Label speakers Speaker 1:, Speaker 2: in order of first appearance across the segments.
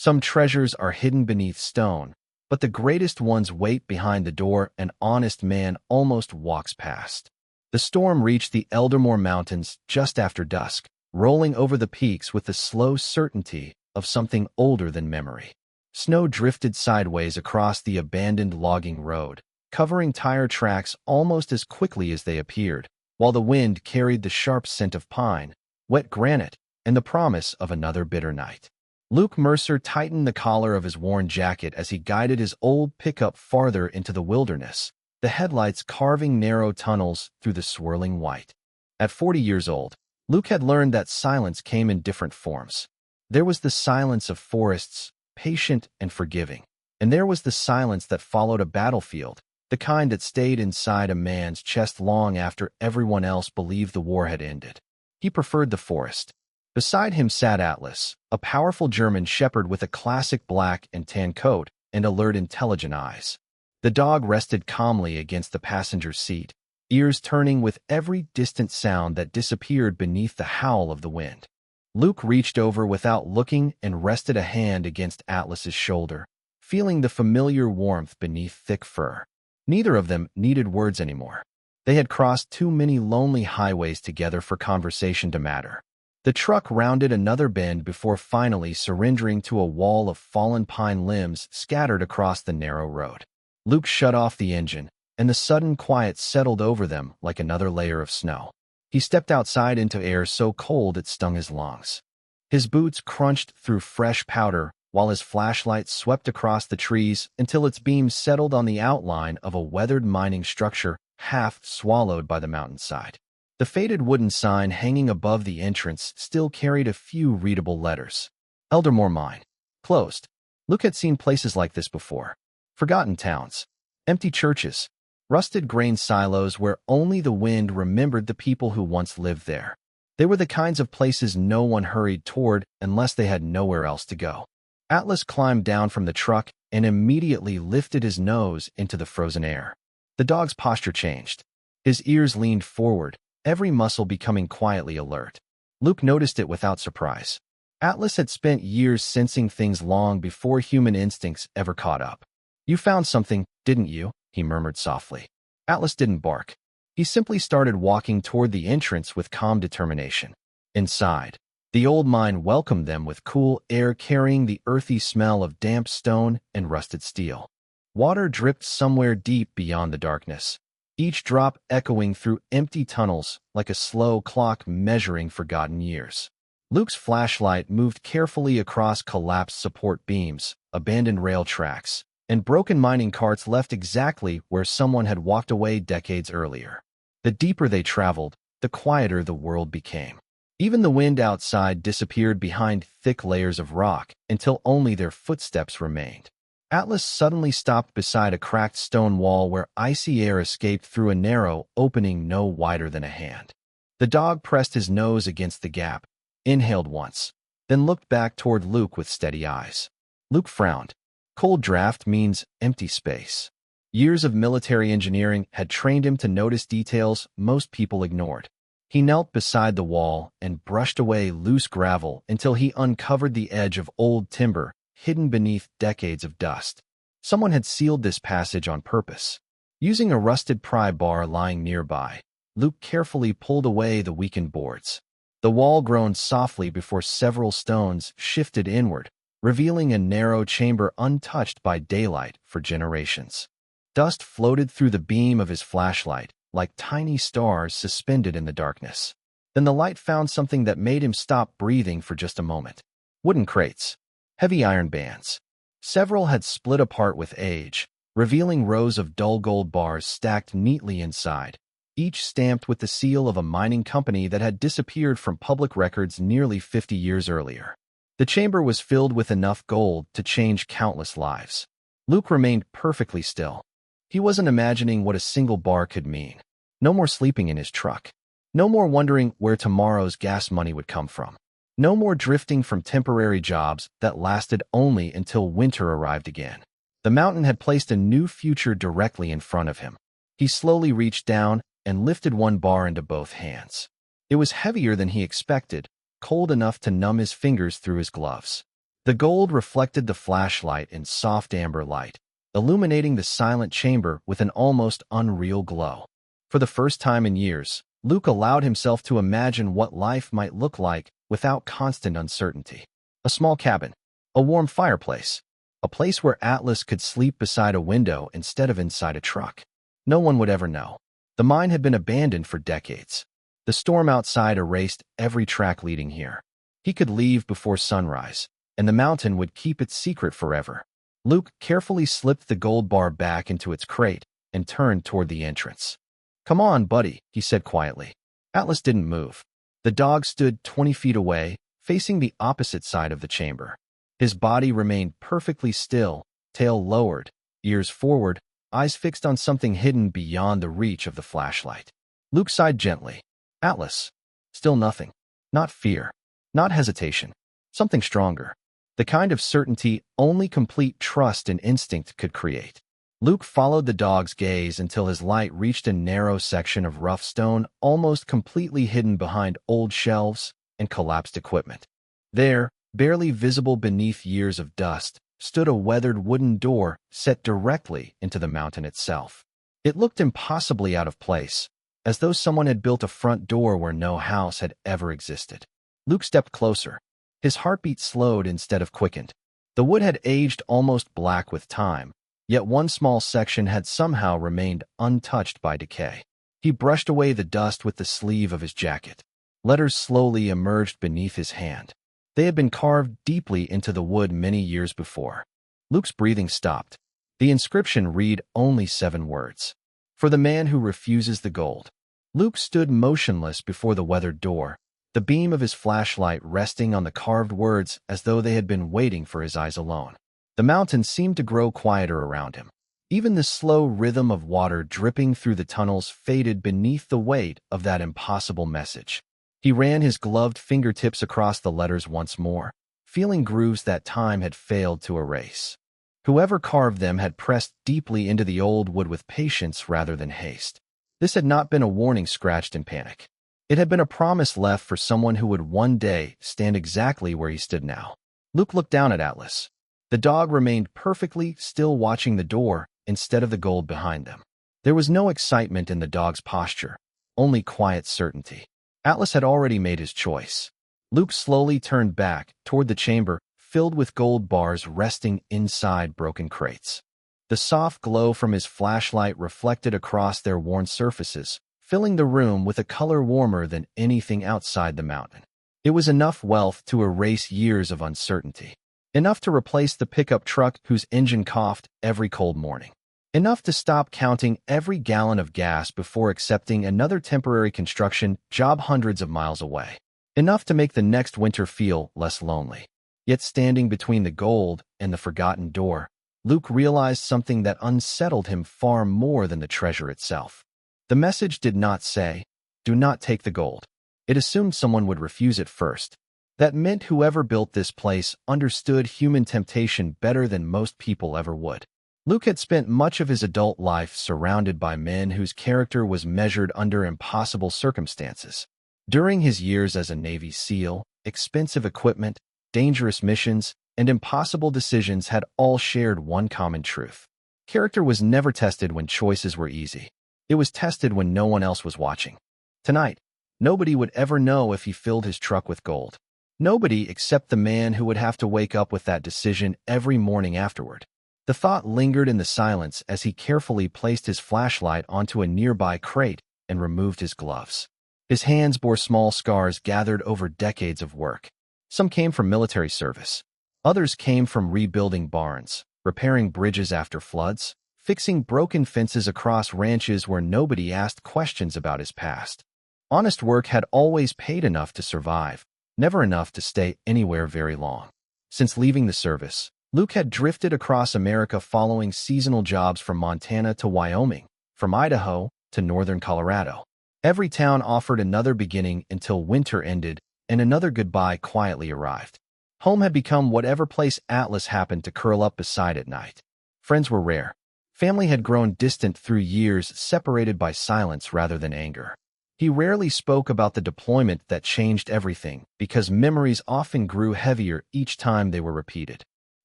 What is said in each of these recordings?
Speaker 1: Some treasures are hidden beneath stone, but the greatest ones wait behind the door an honest man almost walks past. The storm reached the Eldermore Mountains just after dusk, rolling over the peaks with the slow certainty of something older than memory. Snow drifted sideways across the abandoned logging road, covering tire tracks almost as quickly as they appeared, while the wind carried the sharp scent of pine, wet granite, and the promise of another bitter night. Luke Mercer tightened the collar of his worn jacket as he guided his old pickup farther into the wilderness, the headlights carving narrow tunnels through the swirling white. At 40 years old, Luke had learned that silence came in different forms. There was the silence of forests, patient and forgiving, and there was the silence that followed a battlefield, the kind that stayed inside a man's chest long after everyone else believed the war had ended. He preferred the forest. Beside him sat Atlas, a powerful German shepherd with a classic black and tan coat and alert, intelligent eyes. The dog rested calmly against the passenger seat, ears turning with every distant sound that disappeared beneath the howl of the wind. Luke reached over without looking and rested a hand against Atlas's shoulder, feeling the familiar warmth beneath thick fur. Neither of them needed words anymore. They had crossed too many lonely highways together for conversation to matter. The truck rounded another bend before finally surrendering to a wall of fallen pine limbs scattered across the narrow road. Luke shut off the engine, and the sudden quiet settled over them like another layer of snow. He stepped outside into air so cold it stung his lungs. His boots crunched through fresh powder while his flashlight swept across the trees until its beams settled on the outline of a weathered mining structure half swallowed by the mountainside. The faded wooden sign hanging above the entrance still carried a few readable letters. Eldermore Mine. Closed. Luke had seen places like this before. Forgotten towns. Empty churches. Rusted grain silos where only the wind remembered the people who once lived there. They were the kinds of places no one hurried toward unless they had nowhere else to go. Atlas climbed down from the truck and immediately lifted his nose into the frozen air. The dog's posture changed. His ears leaned forward, every muscle becoming quietly alert. Luke noticed it without surprise. Atlas had spent years sensing things long before human instincts ever caught up. "You found something, didn't you?" he murmured softly. Atlas didn't bark. He simply started walking toward the entrance with calm determination. Inside, the old mine welcomed them with cool air carrying the earthy smell of damp stone and rusted steel. Water dripped somewhere deep beyond the darkness, each drop echoing through empty tunnels like a slow clock measuring forgotten years. Luke's flashlight moved carefully across collapsed support beams, abandoned rail tracks, and broken mining carts left exactly where someone had walked away decades earlier. The deeper they traveled, the quieter the world became. Even the wind outside disappeared behind thick layers of rock until only their footsteps remained. Atlas suddenly stopped beside a cracked stone wall where icy air escaped through a narrow opening no wider than a hand. The dog pressed his nose against the gap, inhaled once, then looked back toward Luke with steady eyes. Luke frowned. Cold draft means empty space. Years of military engineering had trained him to notice details most people ignored. He knelt beside the wall and brushed away loose gravel until he uncovered the edge of old timber hidden beneath decades of dust. Someone had sealed this passage on purpose. Using a rusted pry bar lying nearby, Luke carefully pulled away the weakened boards. The wall groaned softly before several stones shifted inward, revealing a narrow chamber untouched by daylight for generations. Dust floated through the beam of his flashlight, like tiny stars suspended in the darkness. Then the light found something that made him stop breathing for just a moment. Wooden crates. Heavy iron bands. Several had split apart with age, revealing rows of dull gold bars stacked neatly inside, each stamped with the seal of a mining company that had disappeared from public records nearly 50 years earlier. The chamber was filled with enough gold to change countless lives. Luke remained perfectly still. He wasn't imagining what a single bar could mean. No more sleeping in his truck. No more wondering where tomorrow's gas money would come from. No more drifting from temporary jobs that lasted only until winter arrived again. The mountain had placed a new future directly in front of him. He slowly reached down and lifted one bar into both hands. It was heavier than he expected, cold enough to numb his fingers through his gloves. The gold reflected the flashlight in soft amber light, illuminating the silent chamber with an almost unreal glow. For the first time in years, Luke allowed himself to imagine what life might look like without constant uncertainty. A small cabin, a warm fireplace, a place where Atlas could sleep beside a window instead of inside a truck. No one would ever know. The mine had been abandoned for decades. The storm outside erased every track leading here. He could leave before sunrise, and the mountain would keep its secret forever. Luke carefully slipped the gold bar back into its crate and turned toward the entrance. "Come on, buddy," he said quietly. Atlas didn't move. The dog stood 20 feet away, facing the opposite side of the chamber. His body remained perfectly still, tail lowered, ears forward, eyes fixed on something hidden beyond the reach of the flashlight. Luke sighed gently. Atlas. Still nothing. Not fear. Not hesitation. Something stronger. The kind of certainty only complete trust and instinct could create. Luke followed the dog's gaze until his light reached a narrow section of rough stone almost completely hidden behind old shelves and collapsed equipment. There, barely visible beneath years of dust, stood a weathered wooden door set directly into the mountain itself. It looked impossibly out of place, as though someone had built a front door where no house had ever existed. Luke stepped closer. His heartbeat slowed instead of quickened. The wood had aged almost black with time, yet one small section had somehow remained untouched by decay. He brushed away the dust with the sleeve of his jacket. Letters slowly emerged beneath his hand. They had been carved deeply into the wood many years before. Luke's breathing stopped. The inscription read only 7 words. For the man who refuses the gold. Luke stood motionless before the weathered door, the beam of his flashlight resting on the carved words as though they had been waiting for his eyes alone. The mountain seemed to grow quieter around him. Even the slow rhythm of water dripping through the tunnels faded beneath the weight of that impossible message. He ran his gloved fingertips across the letters once more, feeling grooves that time had failed to erase. Whoever carved them had pressed deeply into the old wood with patience rather than haste. This had not been a warning scratched in panic. It had been a promise left for someone who would one day stand exactly where he stood now. Luke looked down at Atlas. The dog remained perfectly still, watching the door instead of the gold behind them. There was no excitement in the dog's posture, only quiet certainty. Atlas had already made his choice. Luke slowly turned back toward the chamber, filled with gold bars resting inside broken crates. The soft glow from his flashlight reflected across their worn surfaces, filling the room with a color warmer than anything outside the mountain. It was enough wealth to erase years of uncertainty. Enough to replace the pickup truck whose engine coughed every cold morning. Enough to stop counting every gallon of gas before accepting another temporary construction job hundreds of miles away. Enough to make the next winter feel less lonely. Yet standing between the gold and the forgotten door, Luke realized something that unsettled him far more than the treasure itself. The message did not say, "Do not take the gold." It assumed someone would refuse it first. That meant whoever built this place understood human temptation better than most people ever would. Luke had spent much of his adult life surrounded by men whose character was measured under impossible circumstances. During his years as a Navy SEAL, expensive equipment, dangerous missions, and impossible decisions had all shared one common truth. Character was never tested when choices were easy. It was tested when no one else was watching. Tonight, nobody would ever know if he filled his truck with gold. Nobody except the man who would have to wake up with that decision every morning afterward. The thought lingered in the silence as he carefully placed his flashlight onto a nearby crate and removed his gloves. His hands bore small scars gathered over decades of work. Some came from military service. Others came from rebuilding barns, repairing bridges after floods, fixing broken fences across ranches where nobody asked questions about his past. Honest work had always paid enough to survive, never enough to stay anywhere very long. Since leaving the service, Luke had drifted across America following seasonal jobs from Montana to Wyoming, from Idaho to northern Colorado. Every town offered another beginning until winter ended and another goodbye quietly arrived. Home had become whatever place Atlas happened to curl up beside at night. Friends were rare. Family had grown distant through years separated by silence rather than anger. He rarely spoke about the deployment that changed everything because memories often grew heavier each time they were repeated.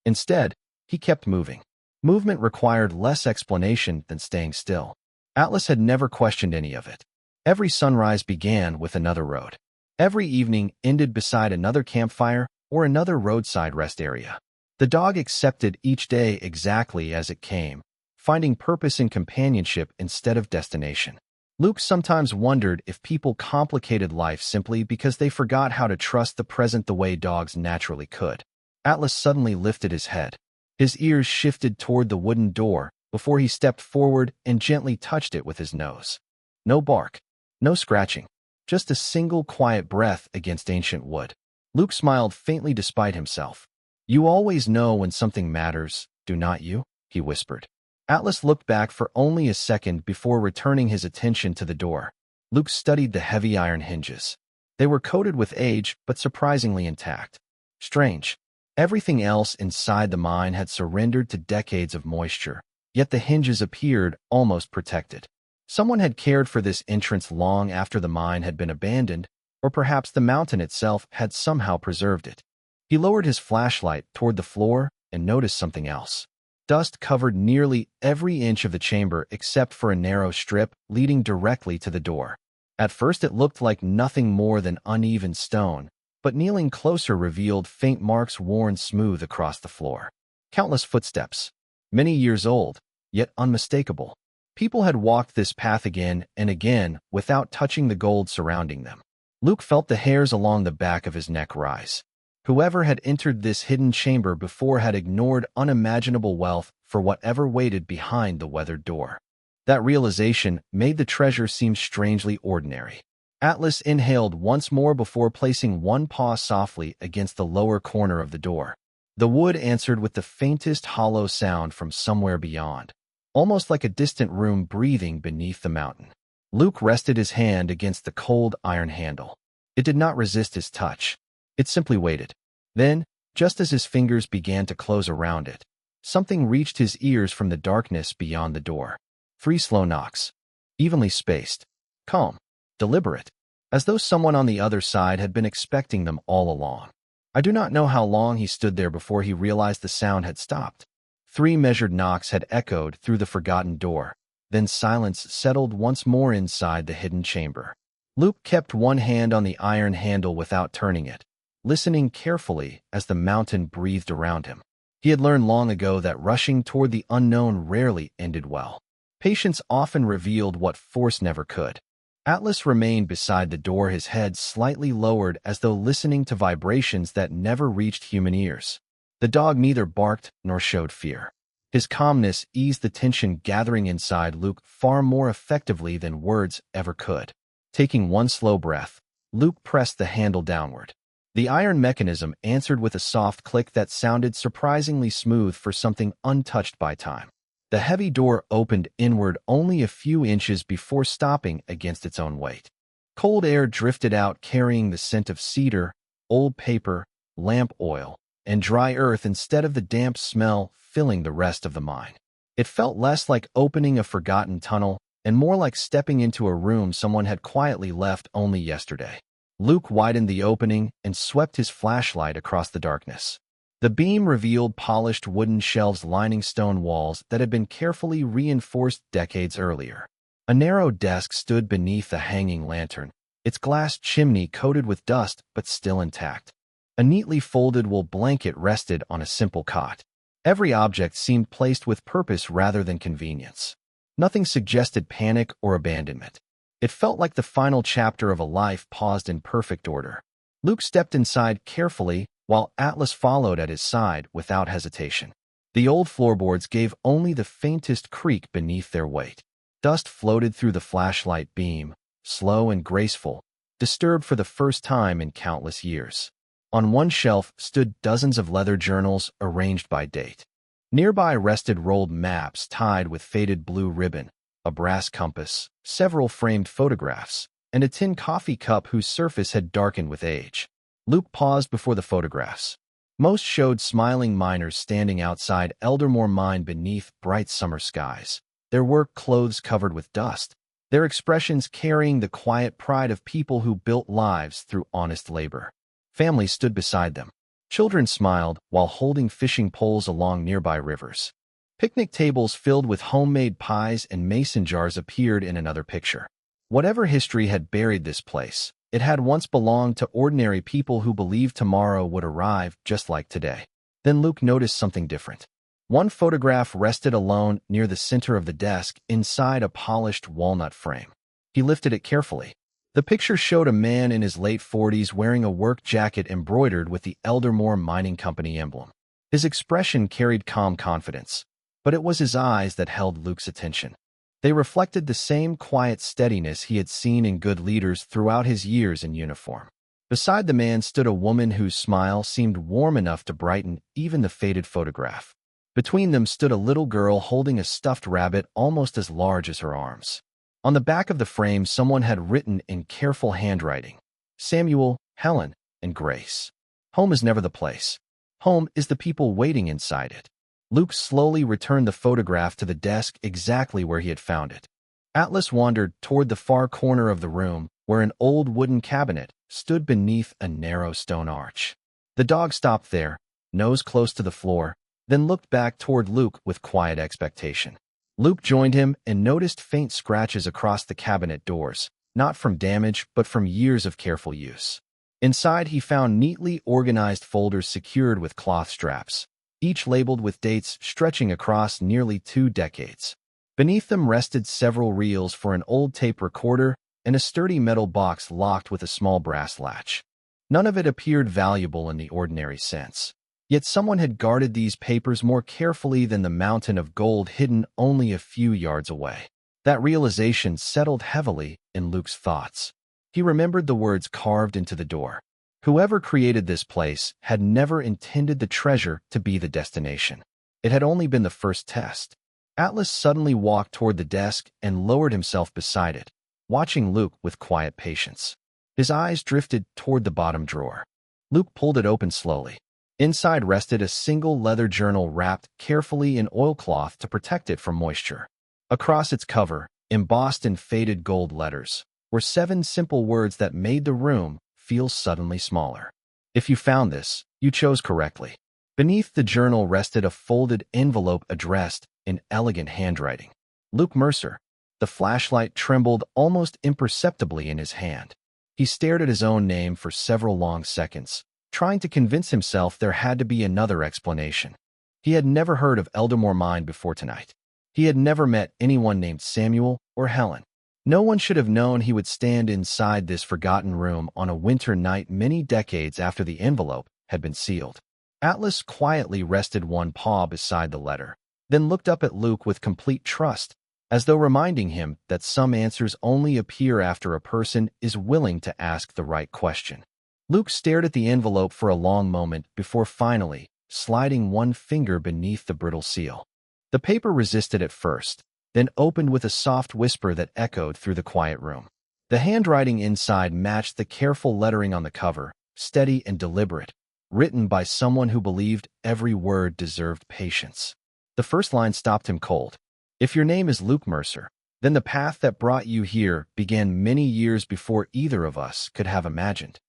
Speaker 1: Instead, he kept moving. Movement required less explanation than staying still. Atlas had never questioned any of it. Every sunrise began with another road. Every evening ended beside another campfire or another roadside rest area. The dog accepted each day exactly as it came, finding purpose in companionship instead of destination. Luke sometimes wondered if people complicated life simply because they forgot how to trust the present the way dogs naturally could. Atlas suddenly lifted his head. His ears shifted toward the wooden door before he stepped forward and gently touched it with his nose. No bark, no scratching, just a single quiet breath against ancient wood. Luke smiled faintly despite himself. "You always know when something matters, do not you?" he whispered. Atlas looked back for only a second before returning his attention to the door. Luke studied the heavy iron hinges. They were coated with age, but surprisingly intact. Strange. Everything else inside the mine had surrendered to decades of moisture, yet the hinges appeared almost protected. Someone had cared for this entrance long after the mine had been abandoned, or perhaps the mountain itself had somehow preserved it. He lowered his flashlight toward the floor and noticed something else. Dust covered nearly every inch of the chamber except for a narrow strip leading directly to the door. At first it looked like nothing more than uneven stone, but kneeling closer revealed faint marks worn smooth across the floor. Countless footsteps, many years old, yet unmistakable. People had walked this path again and again without touching the gold surrounding them. Luke felt the hairs along the back of his neck rise. Whoever had entered this hidden chamber before had ignored unimaginable wealth for whatever waited behind the weathered door. That realization made the treasure seem strangely ordinary. Atlas inhaled once more before placing one paw softly against the lower corner of the door. The wood answered with the faintest hollow sound from somewhere beyond, almost like a distant room breathing beneath the mountain. Luke rested his hand against the cold iron handle. It did not resist his touch. It simply waited. Then, just as his fingers began to close around it, something reached his ears from the darkness beyond the door. 3 slow knocks, evenly spaced, calm, deliberate, as though someone on the other side had been expecting them all along. I do not know how long he stood there before he realized the sound had stopped. 3 measured knocks had echoed through the forgotten door. Then silence settled once more inside the hidden chamber. Luke kept one hand on the iron handle without turning it, listening carefully as the mountain breathed around him. He had learned long ago that rushing toward the unknown rarely ended well. Patience often revealed what force never could. Atlas remained beside the door, his head slightly lowered as though listening to vibrations that never reached human ears. The dog neither barked nor showed fear. His calmness eased the tension gathering inside Luke far more effectively than words ever could. Taking one slow breath, Luke pressed the handle downward. The iron mechanism answered with a soft click that sounded surprisingly smooth for something untouched by time. The heavy door opened inward only a few inches before stopping against its own weight. Cold air drifted out carrying the scent of cedar, old paper, lamp oil, and dry earth instead of the damp smell filling the rest of the mine. It felt less like opening a forgotten tunnel and more like stepping into a room someone had quietly left only yesterday. Luke widened the opening and swept his flashlight across the darkness. The beam revealed polished wooden shelves lining stone walls that had been carefully reinforced decades earlier. A narrow desk stood beneath a hanging lantern, its glass chimney coated with dust but still intact. A neatly folded wool blanket rested on a simple cot. Every object seemed placed with purpose rather than convenience. Nothing suggested panic or abandonment. It felt like the final chapter of a life paused in perfect order. Luke stepped inside carefully, while Atlas followed at his side without hesitation. The old floorboards gave only the faintest creak beneath their weight. Dust floated through the flashlight beam, slow and graceful, disturbed for the first time in countless years. On one shelf stood dozens of leather journals arranged by date. Nearby rested rolled maps tied with faded blue ribbon, a brass compass, several framed photographs, and a tin coffee cup whose surface had darkened with age. Luke paused before the photographs. Most showed smiling miners standing outside Eldermore Mine beneath bright summer skies, their work clothes covered with dust. their expressions carrying the quiet pride of people who built lives through honest labor. Families stood beside them. Children smiled while holding fishing poles along nearby rivers. Picnic tables filled with homemade pies and mason jars appeared in another picture. Whatever history had buried this place, it had once belonged to ordinary people who believed tomorrow would arrive just like today. Then Luke noticed something different. One photograph rested alone near the center of the desk inside a polished walnut frame. He lifted it carefully. The picture showed a man in his late 40s wearing a work jacket embroidered with the Eldermore Mining Company emblem. His expression carried calm confidence, but it was his eyes that held Luke's attention. They reflected the same quiet steadiness he had seen in good leaders throughout his years in uniform. Beside the man stood a woman whose smile seemed warm enough to brighten even the faded photograph. Between them stood a little girl holding a stuffed rabbit almost as large as her arms. On the back of the frame, someone had written in careful handwriting, "Samuel, Helen, and Grace. Home is never the place. Home is the people waiting inside it." Luke slowly returned the photograph to the desk exactly where he had found it. Atlas wandered toward the far corner of the room, where an old wooden cabinet stood beneath a narrow stone arch. The dog stopped there, nose close to the floor, then looked back toward Luke with quiet expectation. Luke joined him and noticed faint scratches across the cabinet doors, not from damage but from years of careful use. Inside, he found neatly organized folders secured with cloth straps, each labeled with dates stretching across nearly 2 decades. Beneath them rested several reels for an old tape recorder and a sturdy metal box locked with a small brass latch. None of it appeared valuable in the ordinary sense. Yet someone had guarded these papers more carefully than the mountain of gold hidden only a few yards away. That realization settled heavily in Luke's thoughts. He remembered the words carved into the door. Whoever created this place had never intended the treasure to be the destination. It had only been the first test. Atlas suddenly walked toward the desk and lowered himself beside it, watching Luke with quiet patience. His eyes drifted toward the bottom drawer. Luke pulled it open slowly. Inside rested a single leather journal wrapped carefully in oilcloth to protect it from moisture. Across its cover, embossed in faded gold letters, were 7 simple words that made the room feel suddenly smaller. "If you found this, you chose correctly." Beneath the journal rested a folded envelope addressed in elegant handwriting. Luke Mercer. The flashlight trembled almost imperceptibly in his hand. He stared at his own name for several long seconds, trying to convince himself there had to be another explanation. He had never heard of Eldermore Mine before tonight. He had never met anyone named Samuel or Helen. No one should have known he would stand inside this forgotten room on a winter night many decades after the envelope had been sealed. Atlas quietly rested one paw beside the letter, then looked up at Luke with complete trust, as though reminding him that some answers only appear after a person is willing to ask the right question. Luke stared at the envelope for a long moment before finally sliding one finger beneath the brittle seal. The paper resisted at first, then opened with a soft whisper that echoed through the quiet room. The handwriting inside matched the careful lettering on the cover, steady and deliberate, written by someone who believed every word deserved patience. The first line stopped him cold. "If your name is Luke Mercer, then the path that brought you here began many years before either of us could have imagined."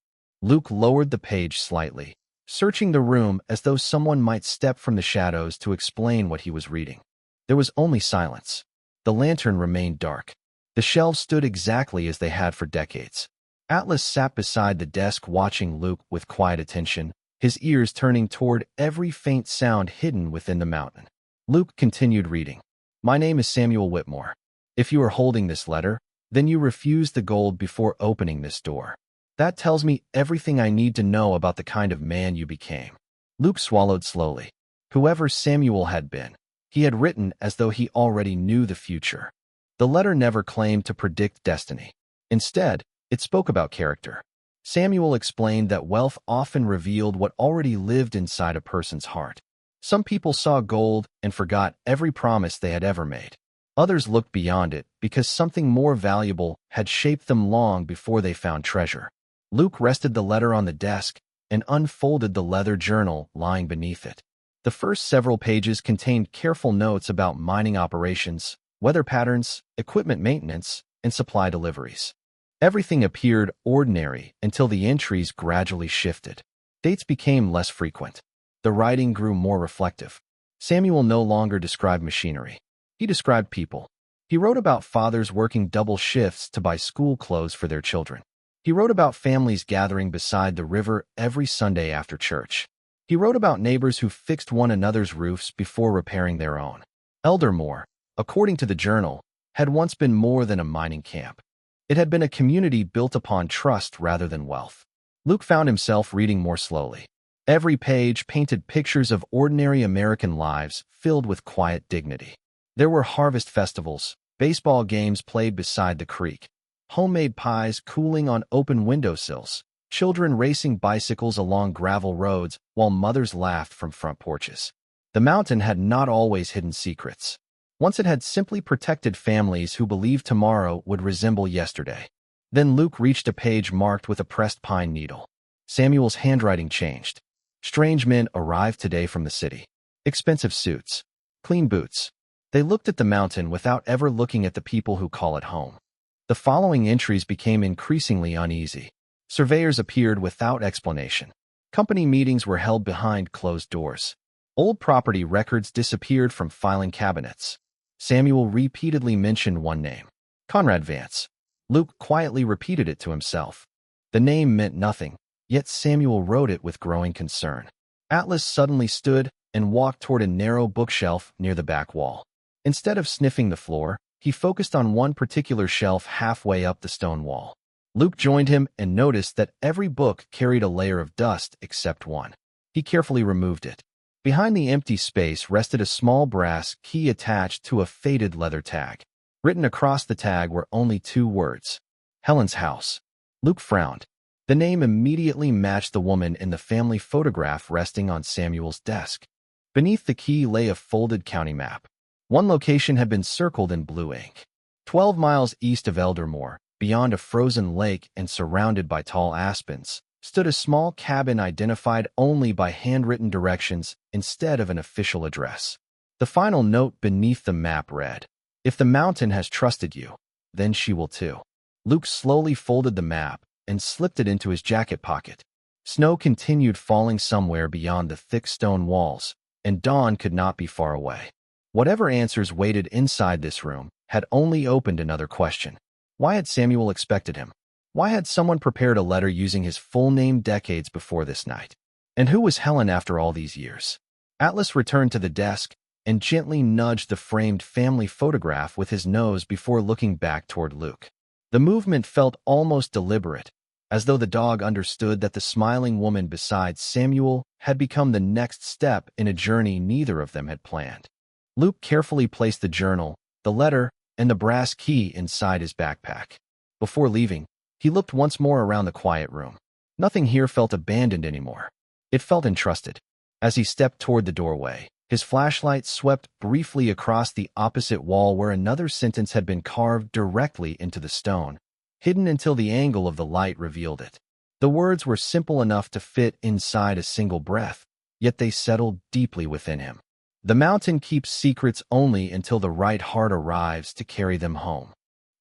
Speaker 1: Luke lowered the page slightly, searching the room as though someone might step from the shadows to explain what he was reading. There was only silence. The lantern remained dark. The shelves stood exactly as they had for decades. Atlas sat beside the desk watching Luke with quiet attention, his ears turning toward every faint sound hidden within the mountain. Luke continued reading. "My name is Samuel Whitmore. If you are holding this letter, then you refused the gold before opening this door. That tells me everything I need to know about the kind of man you became." Luke swallowed slowly. Whoever Samuel had been, he had written as though he already knew the future. The letter never claimed to predict destiny. Instead, it spoke about character. Samuel explained that wealth often revealed what already lived inside a person's heart. Some people saw gold and forgot every promise they had ever made. Others looked beyond it because something more valuable had shaped them long before they found treasure. Luke rested the letter on the desk and unfolded the leather journal lying beneath it. The first several pages contained careful notes about mining operations, weather patterns, equipment maintenance, and supply deliveries. Everything appeared ordinary until the entries gradually shifted. Dates became less frequent. The writing grew more reflective. Samuel no longer described machinery. He described people. He wrote about fathers working double shifts to buy school clothes for their children. He wrote about families gathering beside the river every Sunday after church. He wrote about neighbors who fixed one another's roofs before repairing their own. Eldermore, according to the journal, had once been more than a mining camp. It had been a community built upon trust rather than wealth. Luke found himself reading more slowly. Every page painted pictures of ordinary American lives filled with quiet dignity. There were harvest festivals, baseball games played beside the creek, homemade pies cooling on open windowsills, children racing bicycles along gravel roads while mothers laughed from front porches. The mountain had not always hidden secrets. Once it had simply protected families who believed tomorrow would resemble yesterday. Then Luke reached a page marked with a pressed pine needle. Samuel's handwriting changed. Strange men arrived today from the city. Expensive suits. Clean boots. They looked at the mountain without ever looking at the people who call it home. The following entries became increasingly uneasy. Surveyors appeared without explanation. Company meetings were held behind closed doors. Old property records disappeared from filing cabinets. Samuel repeatedly mentioned one name. Conrad Vance. Luke quietly repeated it to himself. The name meant nothing, yet Samuel wrote it with growing concern. Atlas suddenly stood and walked toward a narrow bookshelf near the back wall. Instead of sniffing the floor, he focused on one particular shelf halfway up the stone wall. Luke joined him and noticed that every book carried a layer of dust except one. He carefully removed it. Behind the empty space rested a small brass key attached to a faded leather tag. Written across the tag were only 2 words. Helen's house. Luke frowned. The name immediately matched the woman in the family photograph resting on Samuel's desk. Beneath the key lay a folded county map. One location had been circled in blue ink. 12 miles east of Eldermore, beyond a frozen lake and surrounded by tall aspens, stood a small cabin identified only by handwritten directions instead of an official address. The final note beneath the map read, "If the mountain has trusted you, then she will too." Luke slowly folded the map and slipped it into his jacket pocket. Snow continued falling somewhere beyond the thick stone walls, and dawn could not be far away. Whatever answers waited inside this room had only opened another question. Why had Samuel expected him? Why had someone prepared a letter using his full name decades before this night? And who was Helen after all these years? Atlas returned to the desk and gently nudged the framed family photograph with his nose before looking back toward Luke. The movement felt almost deliberate, as though the dog understood that the smiling woman beside Samuel had become the next step in a journey neither of them had planned. Luke carefully placed the journal, the letter, and the brass key inside his backpack. Before leaving, he looked once more around the quiet room. Nothing here felt abandoned anymore. It felt entrusted. As he stepped toward the doorway, his flashlight swept briefly across the opposite wall where another sentence had been carved directly into the stone, hidden until the angle of the light revealed it. The words were simple enough to fit inside a single breath, yet they settled deeply within him. The mountain keeps secrets only until the right heart arrives to carry them home.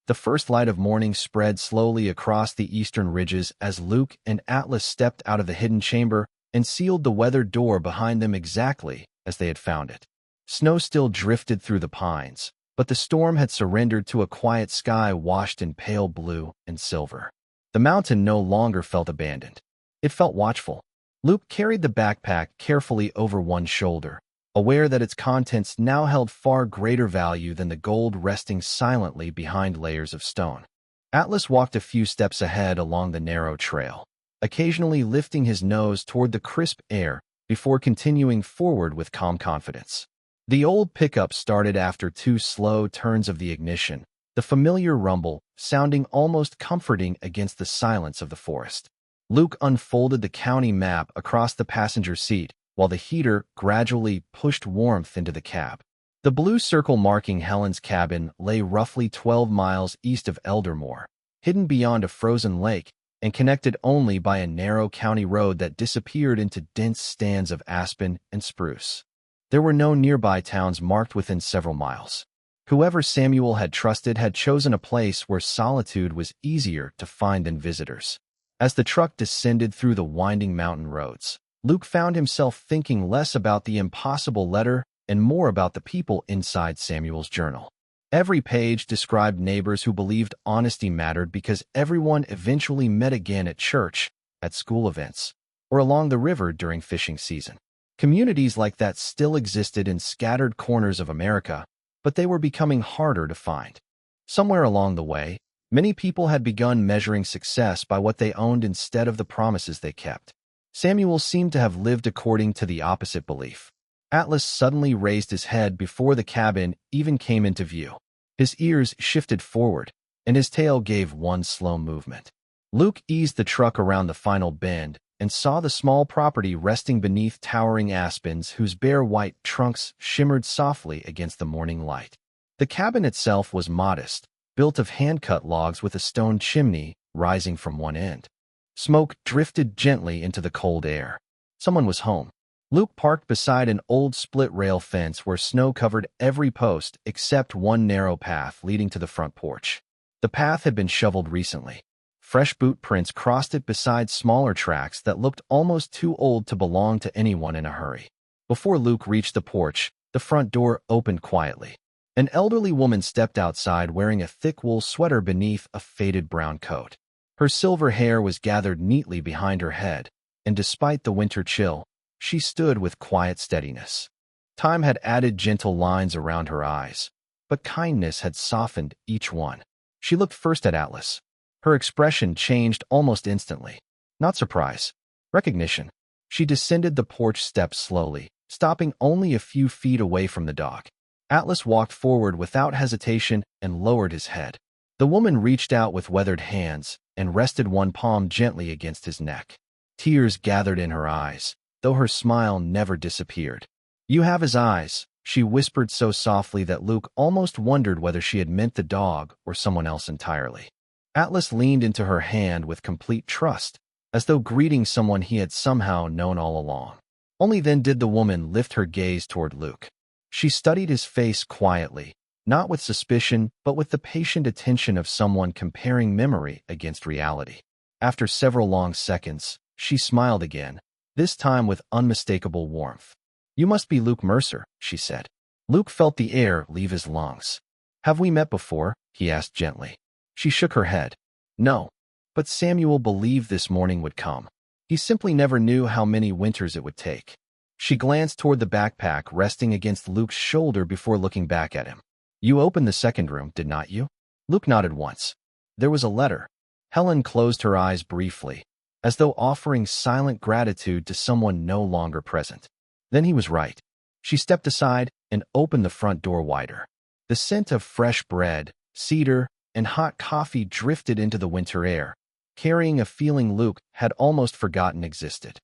Speaker 1: The first light of morning spread slowly across the eastern ridges as Luke and Atlas stepped out of the hidden chamber and sealed the weathered door behind them exactly as they had found it. Snow still drifted through the pines, but the storm had surrendered to a quiet sky washed in pale blue and silver. The mountain no longer felt abandoned. It felt watchful. Luke carried the backpack carefully over one shoulder, aware that its contents now held far greater value than the gold resting silently behind layers of stone. Atlas walked a few steps ahead along the narrow trail, occasionally lifting his nose toward the crisp air before continuing forward with calm confidence. The old pickup started after 2 slow turns of the ignition, the familiar rumble sounding almost comforting against the silence of the forest. Luke unfolded the county map across the passenger seat, while the heater gradually pushed warmth into the cab. The blue circle marking Helen's cabin lay roughly 12 miles east of Eldermore, hidden beyond a frozen lake and connected only by a narrow county road that disappeared into dense stands of aspen and spruce. There were no nearby towns marked within several miles. Whoever Samuel had trusted had chosen a place where solitude was easier to find than visitors. As the truck descended through the winding mountain roads, Luke found himself thinking less about the impossible letter and more about the people inside Samuel's journal. Every page described neighbors who believed honesty mattered because everyone eventually met again at church, at school events, or along the river during fishing season. Communities like that still existed in scattered corners of America, but they were becoming harder to find. Somewhere along the way, many people had begun measuring success by what they owned instead of the promises they kept. Samuel seemed to have lived according to the opposite belief. Atlas suddenly raised his head before the cabin even came into view. His ears shifted forward, and his tail gave one slow movement. Luke eased the truck around the final bend and saw the small property resting beneath towering aspens whose bare white trunks shimmered softly against the morning light. The cabin itself was modest, built of hand-cut logs with a stone chimney rising from one end. Smoke drifted gently into the cold air. Someone was home. Luke parked beside an old split-rail fence where snow covered every post except one narrow path leading to the front porch. The path had been shoveled recently. Fresh boot prints crossed it beside smaller tracks that looked almost too old to belong to anyone in a hurry. Before Luke reached the porch, the front door opened quietly. An elderly woman stepped outside wearing a thick wool sweater beneath a faded brown coat. Her silver hair was gathered neatly behind her head, and despite the winter chill, she stood with quiet steadiness. Time had added gentle lines around her eyes, but kindness had softened each one. She looked first at Atlas. Her expression changed almost instantly. Not surprise. Recognition. She descended the porch steps slowly, stopping only a few feet away from the dog. Atlas walked forward without hesitation and lowered his head. The woman reached out with weathered hands and rested one palm gently against his neck. Tears gathered in her eyes, though her smile never disappeared. "You have his eyes," she whispered so softly that Luke almost wondered whether she had meant the dog or someone else entirely. Atlas leaned into her hand with complete trust, as though greeting someone he had somehow known all along. Only then did the woman lift her gaze toward Luke. She studied his face quietly, not with suspicion, but with the patient attention of someone comparing memory against reality. After several long seconds, she smiled again, this time with unmistakable warmth. "You must be Luke Mercer," she said. Luke felt the air leave his lungs. "Have we met before?" he asked gently. She shook her head. "No. But Samuel believed this morning would come. He simply never knew how many winters it would take." She glanced toward the backpack resting against Luke's shoulder before looking back at him. "You opened the second room, did not you?" Luke nodded once. "There was a letter." Helen closed her eyes briefly, as though offering silent gratitude to someone no longer present. Then he was right. She stepped aside and opened the front door wider. The scent of fresh bread, cedar, and hot coffee drifted into the winter air, carrying a feeling Luke had almost forgotten existed.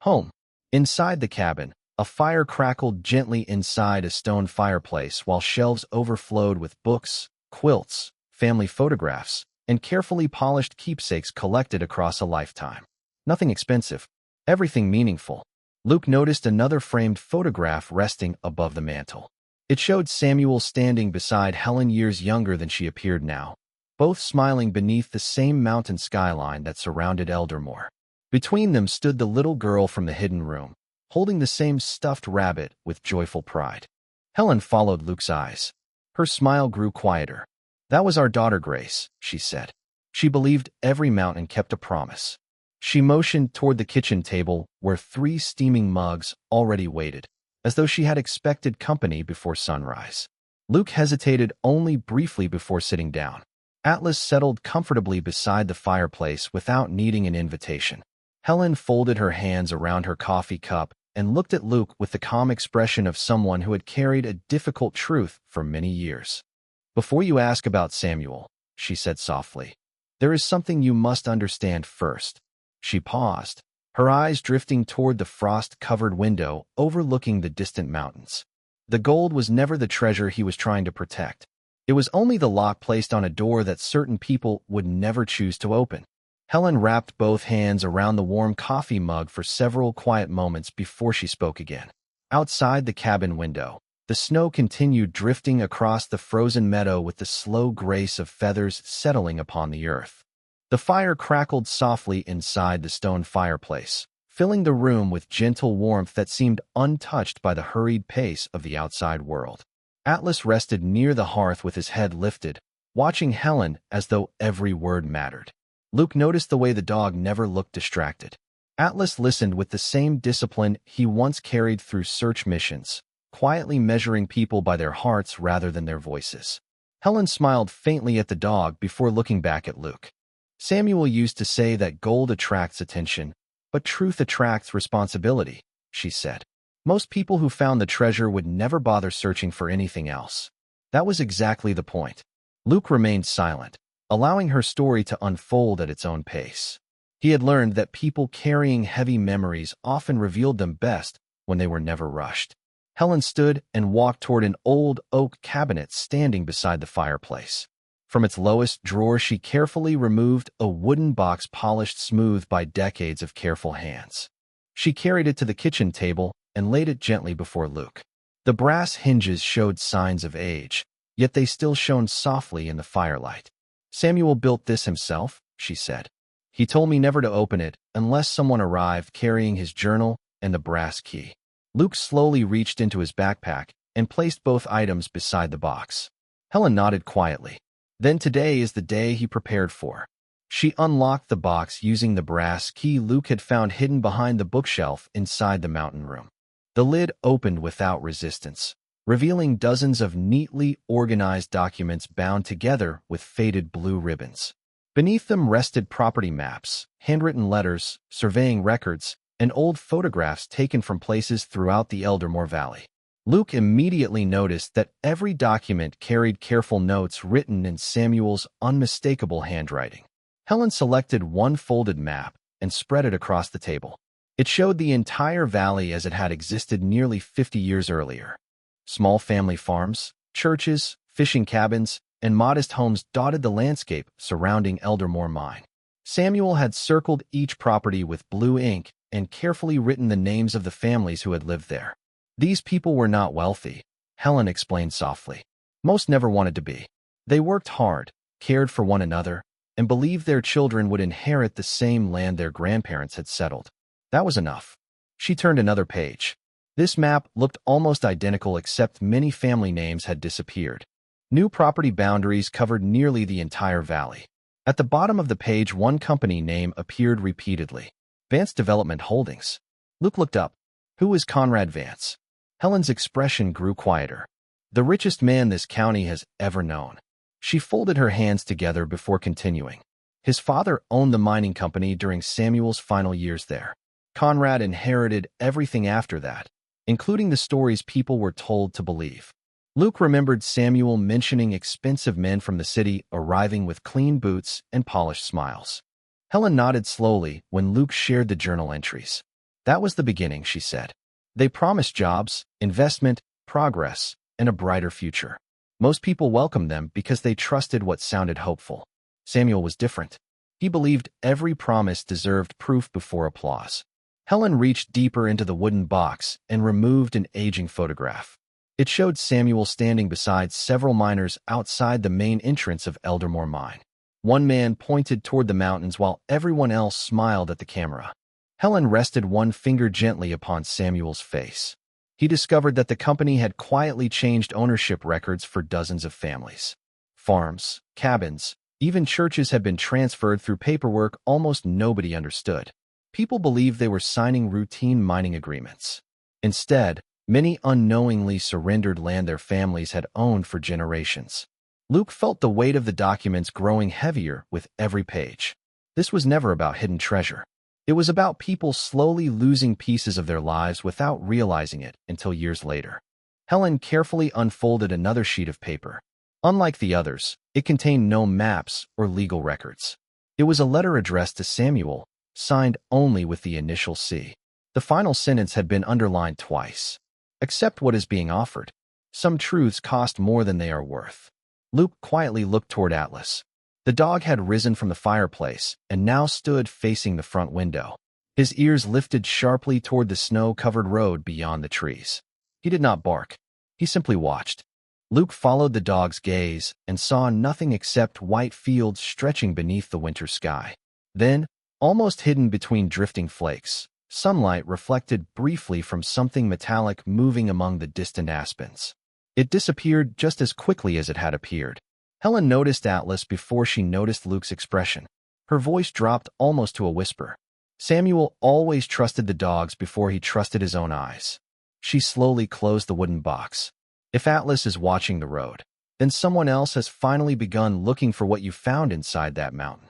Speaker 1: Home. Inside the cabin, a fire crackled gently inside a stone fireplace while shelves overflowed with books, quilts, family photographs, and carefully polished keepsakes collected across a lifetime. Nothing expensive, everything meaningful. Luke noticed another framed photograph resting above the mantel. It showed Samuel standing beside Helen years younger than she appeared now, both smiling beneath the same mountain skyline that surrounded Eldermore. Between them stood the little girl from the hidden room, holding the same stuffed rabbit with joyful pride. Helen followed Luke's eyes. Her smile grew quieter. "That was our daughter Grace," she said. "She believed every mountain kept a promise." She motioned toward the kitchen table where 3 steaming mugs already waited, as though she had expected company before sunrise. Luke hesitated only briefly before sitting down. Atlas settled comfortably beside the fireplace without needing an invitation. Helen folded her hands around her coffee cup and looked at Luke with the calm expression of someone who had carried a difficult truth for many years. "Before you ask about Samuel," she said softly, "there is something you must understand first." She paused, her eyes drifting toward the frost-covered window overlooking the distant mountains. The gold was never the treasure he was trying to protect. It was only the lock placed on a door that certain people would never choose to open. Helen wrapped both hands around the warm coffee mug for several quiet moments before she spoke again. Outside the cabin window, The snow continued drifting across the frozen meadow with the slow grace of feathers settling upon the earth. The fire crackled softly inside the stone fireplace, filling the room with gentle warmth that seemed untouched by the hurried pace of the outside world. Atlas rested near the hearth with his head lifted, watching Helen as though every word mattered. Luke noticed the way the dog never looked distracted. Atlas listened with the same discipline he once carried through search missions, quietly measuring people by their hearts rather than their voices. Helen smiled faintly at the dog before looking back at Luke. Samuel used to say that gold attracts attention, but truth attracts responsibility, she said. Most people who found the treasure would never bother searching for anything else. That was exactly the point. Luke remained silent, allowing her story to unfold at its own pace. He had learned that people carrying heavy memories often revealed them best when they were never rushed. Helen stood and walked toward an old oak cabinet standing beside the fireplace. From its lowest drawer, she carefully removed a wooden box polished smooth by decades of careful hands. She carried it to the kitchen table and laid it gently before Luke. The brass hinges showed signs of age, yet they still shone softly in the firelight. "Samuel built this himself," she said. "He told me never to open it unless someone arrived carrying his journal and the brass key." Luke slowly reached into his backpack and placed both items beside the box. Helen nodded quietly. Then today is the day he prepared for. She unlocked the box using the brass key Luke had found hidden behind the bookshelf inside the mountain room. The lid opened without resistance, revealing dozens of neatly organized documents bound together with faded blue ribbons. Beneath them rested property maps, handwritten letters, surveying records, and old photographs taken from places throughout the Eldermore Valley. Luke immediately noticed that every document carried careful notes written in Samuel's unmistakable handwriting. Helen selected one folded map and spread it across the table. It showed the entire valley as it had existed nearly 50 years earlier. Small family farms, churches, fishing cabins, and modest homes dotted the landscape surrounding Eldermore Mine. Samuel had circled each property with blue ink and carefully written the names of the families who had lived there. These people were not wealthy, Helen explained softly. Most never wanted to be. They worked hard, cared for one another, and believed their children would inherit the same land their grandparents had settled. That was enough. She turned another page. This map looked almost identical except many family names had disappeared. New property boundaries covered nearly the entire valley. At the bottom of the page, one company name appeared repeatedly. Vance Development Holdings. Luke looked up. Who was Conrad Vance? Helen's expression grew quieter. The richest man this county has ever known. She folded her hands together before continuing. His father owned the mining company during Samuel's final years there. Conrad inherited everything after that, including the stories people were told to believe. Luke remembered Samuel mentioning expensive men from the city arriving with clean boots and polished smiles. Helen nodded slowly when Luke shared the journal entries. That was the beginning, she said. They promised jobs, investment, progress, and a brighter future. Most people welcomed them because they trusted what sounded hopeful. Samuel was different. He believed every promise deserved proof before applause. Helen reached deeper into the wooden box and removed an aging photograph. It showed Samuel standing beside several miners outside the main entrance of Eldermore Mine. One man pointed toward the mountains while everyone else smiled at the camera. Helen rested one finger gently upon Samuel's face. He discovered that the company had quietly changed ownership records for dozens of families. Farms, cabins, even churches had been transferred through paperwork almost nobody understood. People believed they were signing routine mining agreements. Instead, many unknowingly surrendered land their families had owned for generations. Luke felt the weight of the documents growing heavier with every page. This was never about hidden treasure. It was about people slowly losing pieces of their lives without realizing it until years later. Helen carefully unfolded another sheet of paper. Unlike the others, it contained no maps or legal records. It was a letter addressed to Samuel, signed only with the initial C. The final sentence had been underlined twice. Accept what is being offered. Some truths cost more than they are worth. Luke quietly looked toward Atlas. The dog had risen from the fireplace and now stood facing the front window. His ears lifted sharply toward the snow-covered road beyond the trees. He did not bark. He simply watched. Luke followed the dog's gaze and saw nothing except white fields stretching beneath the winter sky. Then, almost hidden between drifting flakes, sunlight reflected briefly from something metallic moving among the distant aspens. It disappeared just as quickly as it had appeared. Helen noticed Atlas before she noticed Luke's expression. Her voice dropped almost to a whisper. Samuel always trusted the dogs before he trusted his own eyes. She slowly closed the wooden box. If Atlas is watching the road, then someone else has finally begun looking for what you found inside that mountain.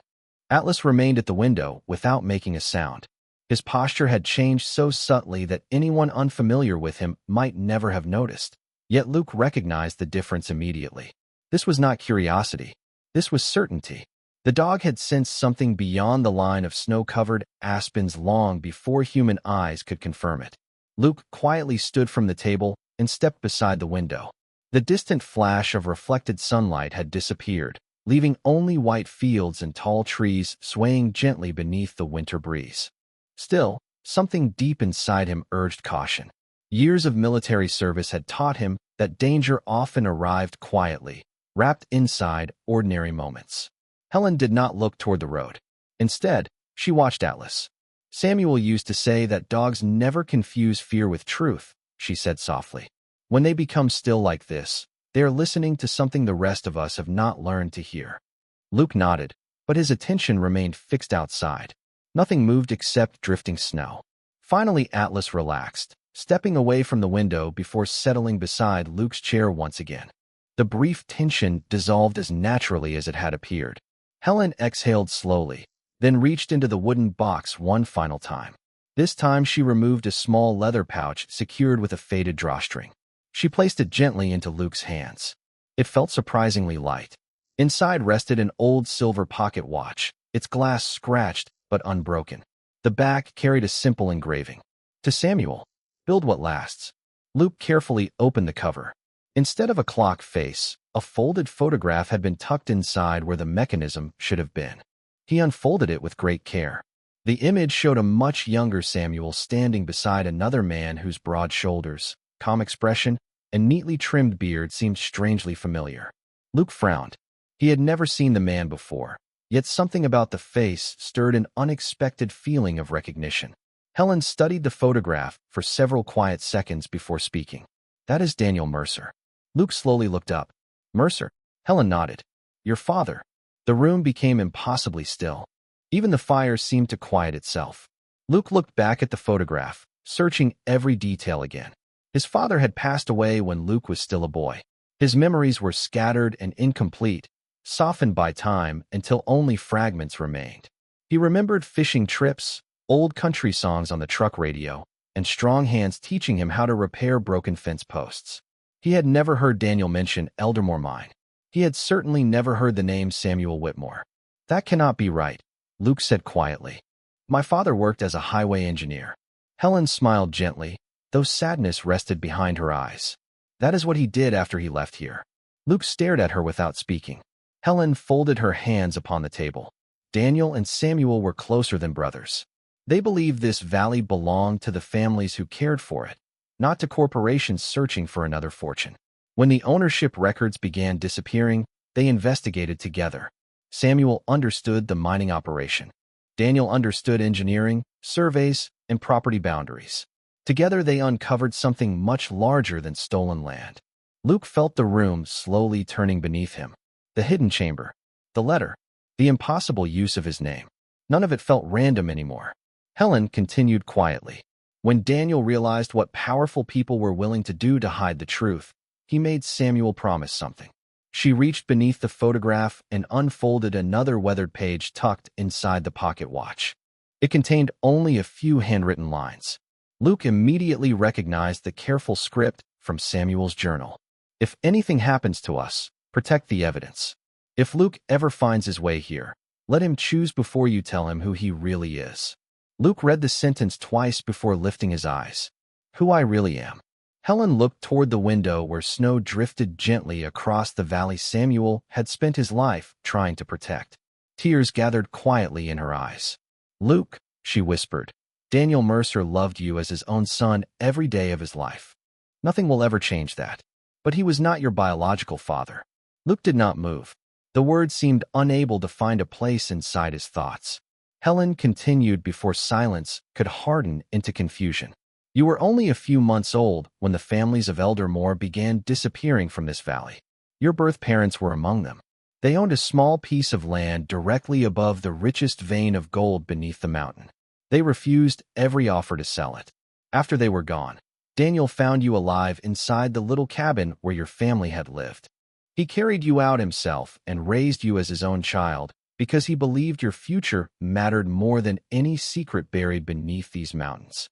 Speaker 1: Atlas remained at the window without making a sound. His posture had changed so subtly that anyone unfamiliar with him might never have noticed. Yet Luke recognized the difference immediately. This was not curiosity. This was certainty. The dog had sensed something beyond the line of snow-covered aspens long before human eyes could confirm it. Luke quietly stood from the table and stepped beside the window. The distant flash of reflected sunlight had disappeared, leaving only white fields and tall trees swaying gently beneath the winter breeze. Still, something deep inside him urged caution. Years of military service had taught him that danger often arrived quietly, wrapped inside ordinary moments. Helen did not look toward the road. Instead, she watched Atlas. Samuel used to say that dogs never confuse fear with truth, she said softly. When they become still like this, they are listening to something the rest of us have not learned to hear. Luke nodded, but his attention remained fixed outside. Nothing moved except drifting snow. Finally, Atlas relaxed, stepping away from the window before settling beside Luke's chair once again. The brief tension dissolved as naturally as it had appeared. Helen exhaled slowly, then reached into the wooden box one final time. This time she removed a small leather pouch secured with a faded drawstring. She placed it gently into Luke's hands. It felt surprisingly light. Inside rested an old silver pocket watch, its glass scratched but unbroken. The back carried a simple engraving. To Samuel, build what lasts. Luke carefully opened the cover. Instead of a clock face, a folded photograph had been tucked inside where the mechanism should have been. He unfolded it with great care. The image showed a much younger Samuel standing beside another man whose broad shoulders, calm expression, and neatly trimmed beard seemed strangely familiar. Luke frowned. He had never seen the man before, yet something about the face stirred an unexpected feeling of recognition. Helen studied the photograph for several quiet seconds before speaking. That is Daniel Mercer. Luke slowly looked up. Mercer? Helen nodded. Your father. The room became impossibly still. Even the fire seemed to quiet itself. Luke looked back at the photograph, searching every detail again. His father had passed away when Luke was still a boy. His memories were scattered and incomplete, softened by time until only fragments remained. He remembered fishing trips, old country songs on the truck radio, and strong hands teaching him how to repair broken fence posts. He had never heard Daniel mention Eldermore Mine. He had certainly never heard the name Samuel Whitmore. That cannot be right, Luke said quietly. My father worked as a highway engineer. Helen smiled gently, though sadness rested behind her eyes. That is what he did after he left here. Luke stared at her without speaking. Helen folded her hands upon the table. Daniel and Samuel were closer than brothers. They believed this valley belonged to the families who cared for it, not to corporations searching for another fortune. When the ownership records began disappearing, they investigated together. Samuel understood the mining operation. Daniel understood engineering, surveys, and property boundaries. Together they uncovered something much larger than stolen land. Luke felt the room slowly turning beneath him. The hidden chamber, the letter, the impossible use of his name. None of it felt random anymore. Helen continued quietly. When Daniel realized what powerful people were willing to do to hide the truth, he made Samuel promise something. She reached beneath the photograph and unfolded another weathered page tucked inside the pocket watch. It contained only a few handwritten lines. Luke immediately recognized the careful script from Samuel's journal. If anything happens to us, protect the evidence. If Luke ever finds his way here, let him choose before you tell him who he really is. Luke read the sentence twice before lifting his eyes. Who I really am. Helen looked toward the window where snow drifted gently across the valley Samuel had spent his life trying to protect. Tears gathered quietly in her eyes. Luke, she whispered, Daniel Mercer loved you as his own son every day of his life. Nothing will ever change that. but he was not your biological father. Luke did not move. The words seemed unable to find a place inside his thoughts. Helen continued before silence could harden into confusion. You were only a few months old when the families of Eldermore began disappearing from this valley. Your birth parents were among them. They owned a small piece of land directly above the richest vein of gold beneath the mountain. They refused every offer to sell it. After they were gone, Daniel found you alive inside the little cabin where your family had lived. He carried you out himself and raised you as his own child because he believed your future mattered more than any secret buried beneath these mountains.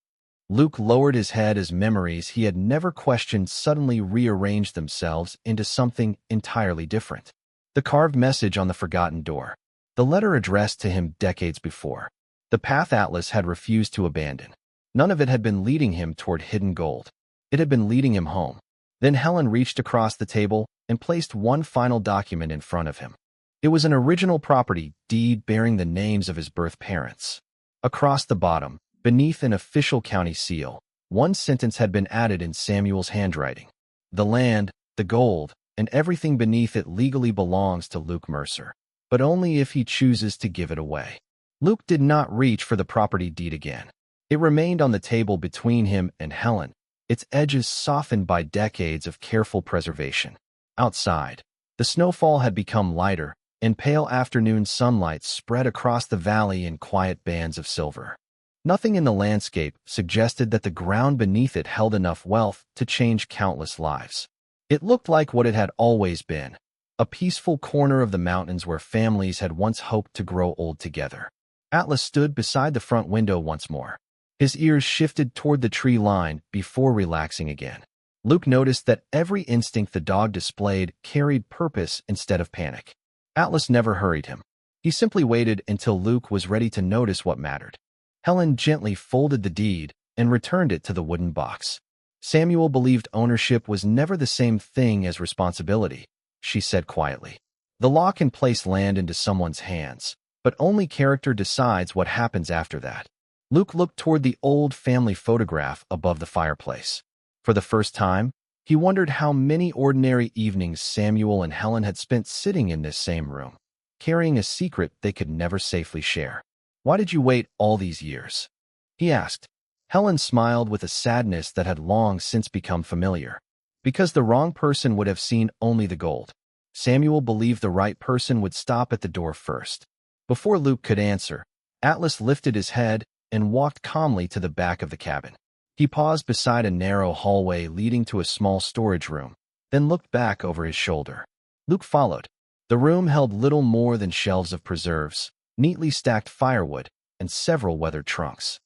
Speaker 1: Luke lowered his head as memories he had never questioned suddenly rearranged themselves into something entirely different. The carved message on the forgotten door. The letter addressed to him decades before. The path Atlas had refused to abandon. None of it had been leading him toward hidden gold. It had been leading him home. Then Helen reached across the table and placed one final document in front of him. It was an original property deed bearing the names of his birth parents. Across the bottom, beneath an official county seal, one sentence had been added in Samuel's handwriting. The land, the gold, and everything beneath it legally belongs to Luke Mercer, but only if he chooses to give it away. Luke did not reach for the property deed again. It remained on the table between him and Helen, its edges softened by decades of careful preservation. Outside, the snowfall had become lighter, and pale afternoon sunlight spread across the valley in quiet bands of silver. Nothing in the landscape suggested that the ground beneath it held enough wealth to change countless lives. It looked like what it had always been, a peaceful corner of the mountains where families had once hoped to grow old together. Atlas stood beside the front window once more. His ears shifted toward the tree line before relaxing again. Luke noticed that every instinct the dog displayed carried purpose instead of panic. Atlas never hurried him. He simply waited until Luke was ready to notice what mattered. Helen gently folded the deed and returned it to the wooden box. Samuel believed ownership was never the same thing as responsibility, she said quietly. The law can place land into someone's hands, but only character decides what happens after that. Luke looked toward the old family photograph above the fireplace. For the first time, he wondered how many ordinary evenings Samuel and Helen had spent sitting in this same room, carrying a secret they could never safely share. "Why did you wait all these years?" he asked. Helen smiled with a sadness that had long since become familiar. Because the wrong person would have seen only the gold. Samuel believed the right person would stop at the door first. Before Luke could answer, Atlas lifted his head and walked calmly to the back of the cabin. He paused beside a narrow hallway leading to a small storage room, then looked back over his shoulder. Luke followed. The room held little more than shelves of preserves, neatly stacked firewood, and several weathered trunks.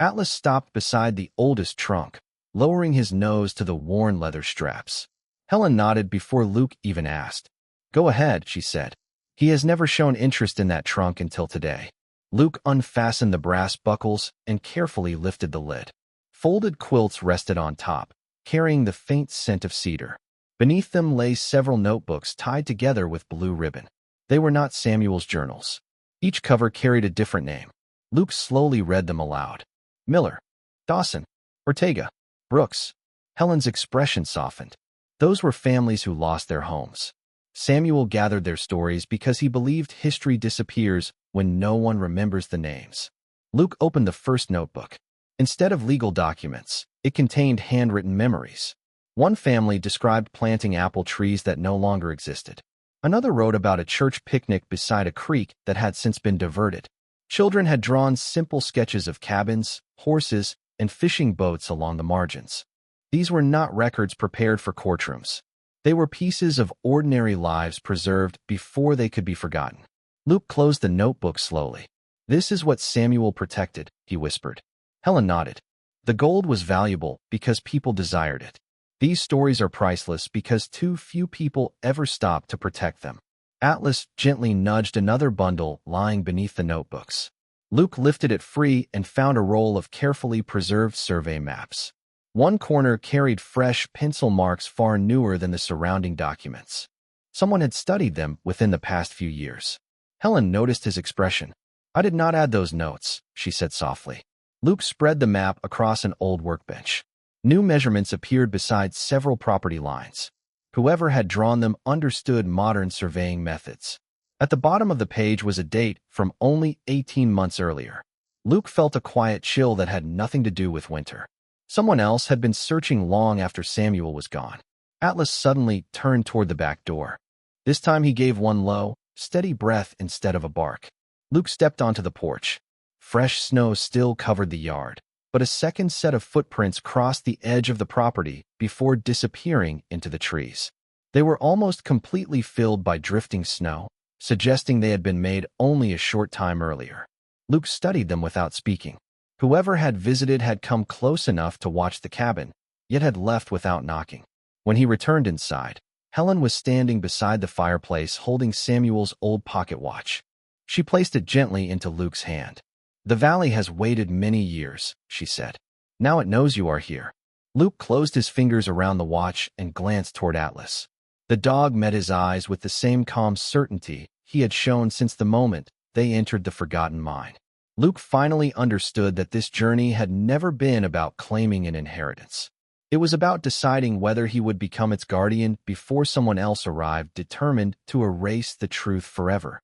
Speaker 1: Atlas stopped beside the oldest trunk, lowering his nose to the worn leather straps. Helen nodded before Luke even asked. "Go ahead," she said. "He has never shown interest in that trunk until today." Luke unfastened the brass buckles and carefully lifted the lid. Folded quilts rested on top, carrying the faint scent of cedar. Beneath them lay several notebooks tied together with blue ribbon. They were not Samuel's journals. Each cover carried a different name. Luke slowly read them aloud. Miller, Dawson, Ortega, Brooks. Helen's expression softened. Those were families who lost their homes. Samuel gathered their stories because he believed history disappears when no one remembers the names. Luke opened the first notebook. Instead of legal documents, it contained handwritten memories. One family described planting apple trees that no longer existed. Another wrote about a church picnic beside a creek that had since been diverted. Children had drawn simple sketches of cabins, horses, and fishing boats along the margins. These were not records prepared for courtrooms. They were pieces of ordinary lives preserved before they could be forgotten. Luke closed the notebook slowly. "This is what Samuel protected," he whispered. Helen nodded. "The gold was valuable because people desired it. These stories are priceless because too few people ever stopped to protect them." Atlas gently nudged another bundle lying beneath the notebooks. Luke lifted it free and found a roll of carefully preserved survey maps. One corner carried fresh pencil marks far newer than the surrounding documents. Someone had studied them within the past few years. Helen noticed his expression. "I did not add those notes," she said softly. Luke spread the map across an old workbench. New measurements appeared beside several property lines. Whoever had drawn them understood modern surveying methods. At the bottom of the page was a date from only 18 months earlier. Luke felt a quiet chill that had nothing to do with winter. Someone else had been searching long after Samuel was gone. Atlas suddenly turned toward the back door. This time he gave one low, steady breath instead of a bark. Luke stepped onto the porch. Fresh snow still covered the yard, but a second set of footprints crossed the edge of the property before disappearing into the trees. They were almost completely filled by drifting snow, suggesting they had been made only a short time earlier. Luke studied them without speaking. Whoever had visited had come close enough to watch the cabin, yet had left without knocking. When he returned inside, Helen was standing beside the fireplace holding Samuel's old pocket watch. She placed it gently into Luke's hand. "The valley has waited many years," she said. "Now it knows you are here." Luke closed his fingers around the watch and glanced toward Atlas. The dog met his eyes with the same calm certainty he had shown since the moment they entered the forgotten mine. Luke finally understood that this journey had never been about claiming an inheritance. It was about deciding whether he would become its guardian before someone else arrived, determined to erase the truth forever.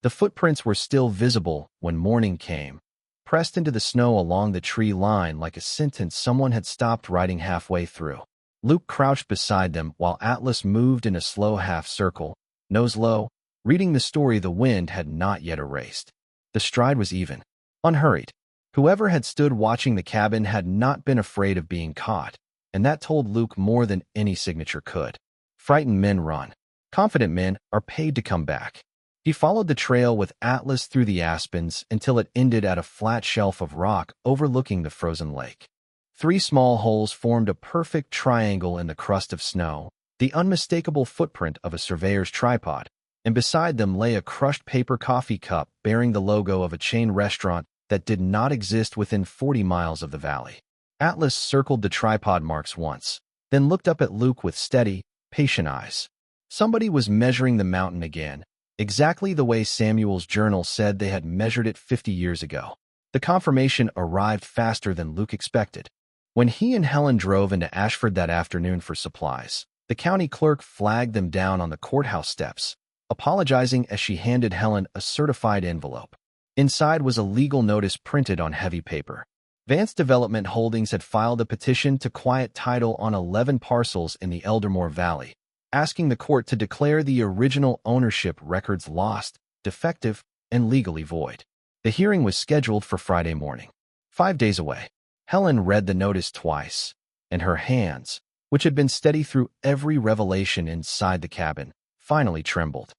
Speaker 1: The footprints were still visible when morning came, pressed into the snow along the tree line like a sentence someone had stopped writing halfway through. Luke crouched beside them while Atlas moved in a slow half-circle, nose low, reading the story the wind had not yet erased. The stride was even, unhurried. Whoever had stood watching the cabin had not been afraid of being caught, and that told Luke more than any signature could. Frightened men run. Confident men are paid to come back. He followed the trail with Atlas through the aspens until it ended at a flat shelf of rock overlooking the frozen lake. 3 small holes formed a perfect triangle in the crust of snow, the unmistakable footprint of a surveyor's tripod, and beside them lay a crushed paper coffee cup bearing the logo of a chain restaurant that did not exist within 40 miles of the valley. Atlas circled the tripod marks once, then looked up at Luke with steady, patient eyes. Somebody was measuring the mountain again, exactly the way Samuel's journal said they had measured it 50 years ago. The confirmation arrived faster than Luke expected. When he and Helen drove into Ashford that afternoon for supplies, the county clerk flagged them down on the courthouse steps, apologizing as she handed Helen a certified envelope. Inside was a legal notice printed on heavy paper. Vance Development Holdings had filed a petition to quiet title on 11 parcels in the Eldermore Valley, asking the court to declare the original ownership records lost, defective, and legally void. The hearing was scheduled for Friday morning. 5 days away. Helen read the notice twice, and her hands, which had been steady through every revelation inside the cabin, finally trembled.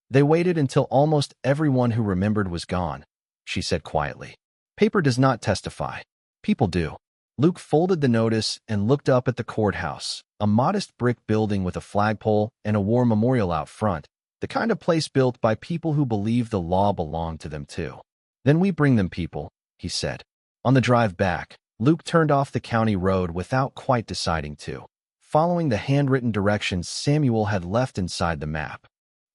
Speaker 1: "They waited until almost everyone who remembered was gone," she said quietly. "Paper does not testify. People do." Luke folded the notice and looked up at the courthouse, a modest brick building with a flagpole and a war memorial out front, the kind of place built by people who believe the law belonged to them too. "Then we bring them people," he said. On the drive back, Luke turned off the county road without quite deciding to, following the handwritten directions Samuel had left inside the map.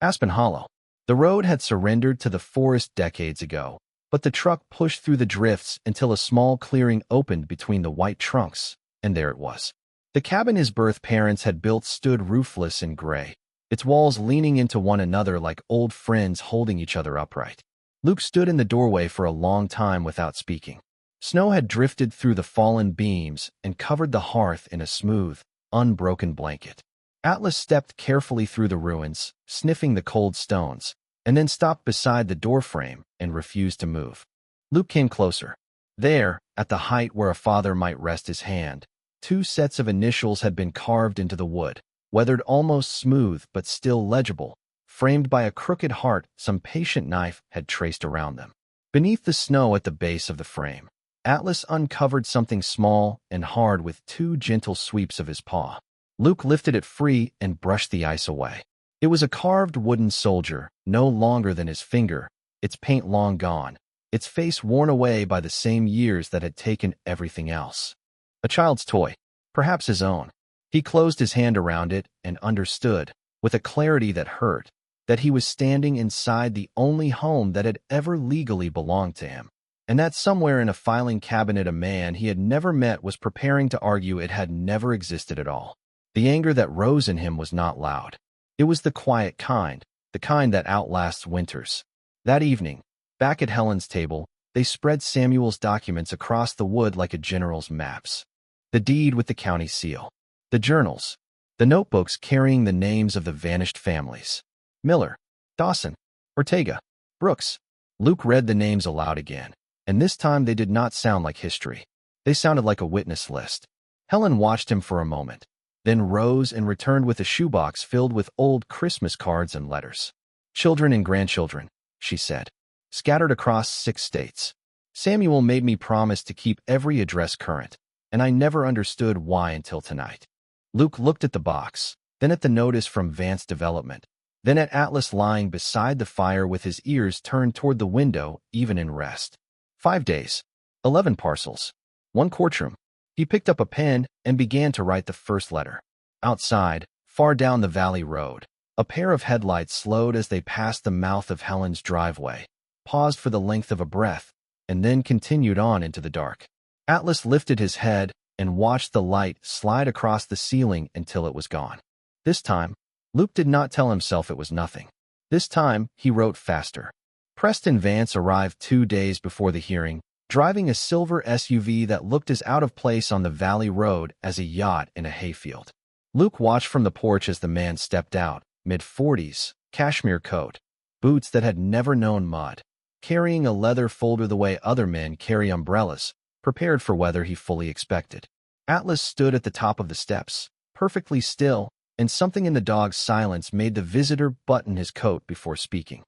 Speaker 1: Aspen Hollow. The road had surrendered to the forest decades ago, but the truck pushed through the drifts until a small clearing opened between the white trunks, and there it was. The cabin his birth parents had built stood roofless and gray, its walls leaning into one another like old friends holding each other upright. Luke stood in the doorway for a long time without speaking. Snow had drifted through the fallen beams and covered the hearth in a smooth, unbroken blanket. Atlas stepped carefully through the ruins, sniffing the cold stones, and then stopped beside the doorframe and refused to move. Luke came closer. There, at the height where a father might rest his hand, 2 sets of initials had been carved into the wood, weathered almost smooth but still legible, framed by a crooked heart some patient knife had traced around them. Beneath the snow at the base of the frame, Atlas uncovered something small and hard with 2 gentle sweeps of his paw. Luke lifted it free and brushed the ice away. It was a carved wooden soldier, no longer than his finger, its paint long gone, its face worn away by the same years that had taken everything else. A child's toy, perhaps his own. He closed his hand around it and understood, with a clarity that hurt, that he was standing inside the only home that had ever legally belonged to him, and that somewhere in a filing cabinet a man he had never met was preparing to argue it had never existed at all. The anger that rose in him was not loud. It was the quiet kind, the kind that outlasts winters. That evening, back at Helen's table, they spread Samuel's documents across the wood like a general's maps. The deed with the county seal, the journals, the notebooks carrying the names of the vanished families. Miller, Dawson, Ortega, Brooks. Luke read the names aloud again, and this time they did not sound like history. They sounded like a witness list. Helen watched him for a moment, then rose and returned with a shoebox filled with old Christmas cards and letters. Children and grandchildren, she said, scattered across 6 states. Samuel made me promise to keep every address current, and I never understood why until tonight. Luke looked at the box, then at the notice from Vance Development, then at Atlas lying beside the fire with his ears turned toward the window, even in rest. 5 days, 11 parcels, 1 courtroom. He picked up a pen and began to write the first letter. Outside, far down the valley road, a pair of headlights slowed as they passed the mouth of Helen's driveway, paused for the length of a breath, and then continued on into the dark. Atlas lifted his head and watched the light slide across the ceiling until it was gone. This time, Luke did not tell himself it was nothing. This time, he wrote faster. Preston Vance arrived 2 days before the hearing, driving a silver SUV that looked as out of place on the valley road as a yacht in a hayfield. Luke watched from the porch as the man stepped out, mid-40s, cashmere coat, boots that had never known mud, carrying a leather folder the way other men carry umbrellas, prepared for weather he fully expected. Atlas stood at the top of the steps, perfectly still, and something in the dog's silence made the visitor button his coat before speaking.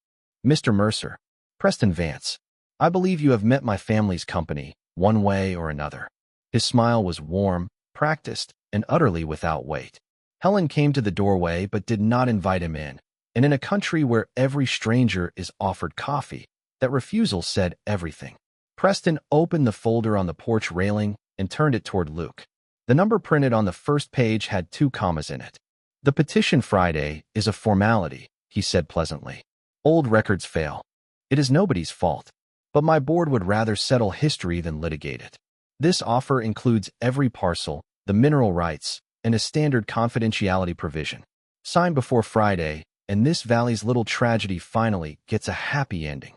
Speaker 1: Mr. Mercer, Preston Vance, I believe you have met my family's company, one way or another. His smile was warm, practiced, and utterly without weight. Helen came to the doorway but did not invite him in, and in a country where every stranger is offered coffee, that refusal said everything. Preston opened the folder on the porch railing and turned it toward Luke. The number printed on the first page had 2 commas in it. The petition Friday is a formality, he said pleasantly. Old records fail. It is nobody's fault. But my board would rather settle history than litigate it. This offer includes every parcel, the mineral rights, and a standard confidentiality provision. Signed before Friday, and this valley's little tragedy finally gets a happy ending.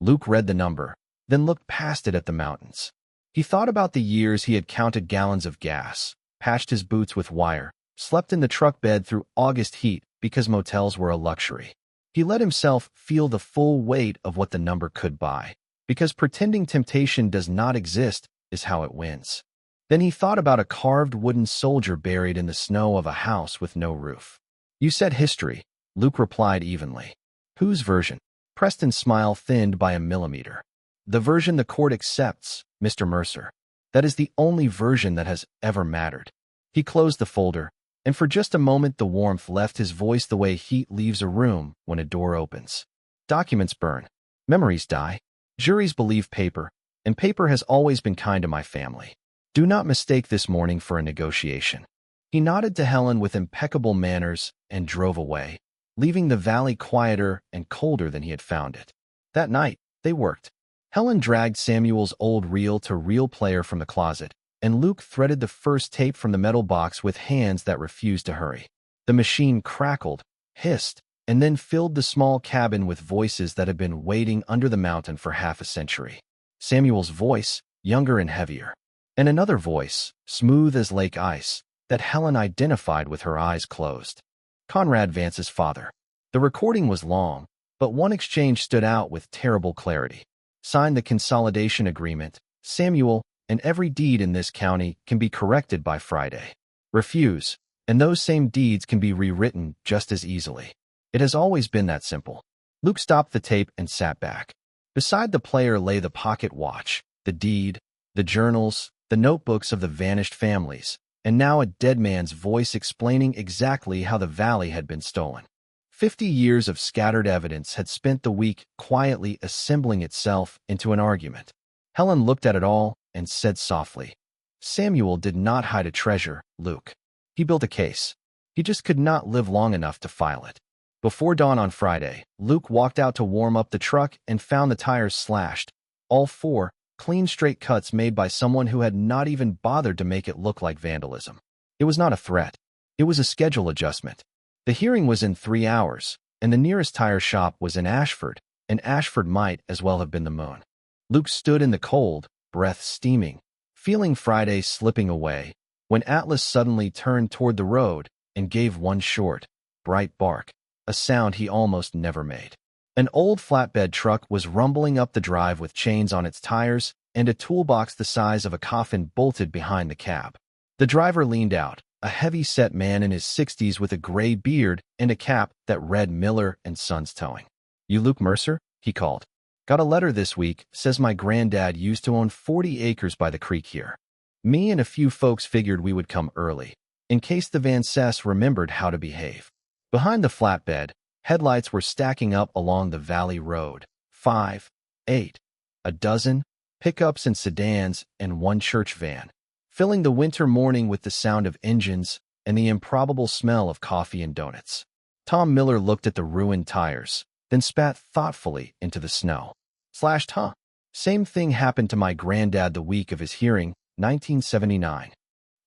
Speaker 1: Luke read the number, then looked past it at the mountains. He thought about the years he had counted gallons of gas, patched his boots with wire, slept in the truck bed through August heat because motels were a luxury. He let himself feel the full weight of what the number could buy, because pretending temptation does not exist is how it wins. Then he thought about a carved wooden soldier buried in the snow of a house with no roof. You said history, Luke replied evenly. Whose version? Preston's smile thinned by a millimeter. The version the court accepts, Mr. Mercer. That is the only version that has ever mattered. He closed the folder, and for just a moment the warmth left his voice the way heat leaves a room when a door opens. Documents burn. Memories die. Juries believe paper, and paper has always been kind to my family. Do not mistake this morning for a negotiation. He nodded to Helen with impeccable manners and drove away, leaving the valley quieter and colder than he had found it. That night, they worked. Helen dragged Samuel's old reel-to-reel player from the closet, and Luke threaded the first tape from the metal box with hands that refused to hurry. The machine crackled, hissed, and then filled the small cabin with voices that had been waiting under the mountain for half a century. Samuel's voice, younger and heavier. And another voice, smooth as lake ice, that Helen identified with her eyes closed. Conrad Vance's father. The recording was long, but one exchange stood out with terrible clarity. Sign the consolidation agreement, Samuel, and every deed in this county can be corrected by Friday. Refuse, and those same deeds can be rewritten just as easily. It has always been that simple. Luke stopped the tape and sat back. Beside the player lay the pocket watch, the deed, the journals, the notebooks of the vanished families, and now a dead man's voice explaining exactly how the valley had been stolen. 50 years of scattered evidence had spent the week quietly assembling itself into an argument. Helen looked at it all and said softly, Samuel did not hide a treasure, Luke. He built a case. He just could not live long enough to file it. Before dawn on Friday, Luke walked out to warm up the truck and found the tires slashed. All 4, clean straight cuts made by someone who had not even bothered to make it look like vandalism. It was not a threat. It was a schedule adjustment. The hearing was in 3 hours, and the nearest tire shop was in Ashford, and Ashford might as well have been the moon. Luke stood in the cold, breath steaming, feeling Friday slipping away, when Atlas suddenly turned toward the road and gave one short, bright bark, a sound he almost never made. An old flatbed truck was rumbling up the drive with chains on its tires and a toolbox the size of a coffin bolted behind the cab. The driver leaned out, a heavy-set man in his 60s with a gray beard and a cap that read Miller and Sons Towing. "You Luke Mercer?" he called. "Got a letter this week, says my granddad used to own 40 acres by the creek here. Me and a few folks figured we would come early, in case the Van Cess remembered how to behave." Behind the flatbed, headlights were stacking up along the valley road. 5, 8, a dozen, pickups and sedans, and one church van, filling the winter morning with the sound of engines and the improbable smell of coffee and donuts. Tom Miller looked at the ruined tires, then spat thoughtfully into the snow. Huh? Same thing happened to my granddad the week of his hearing, 1979.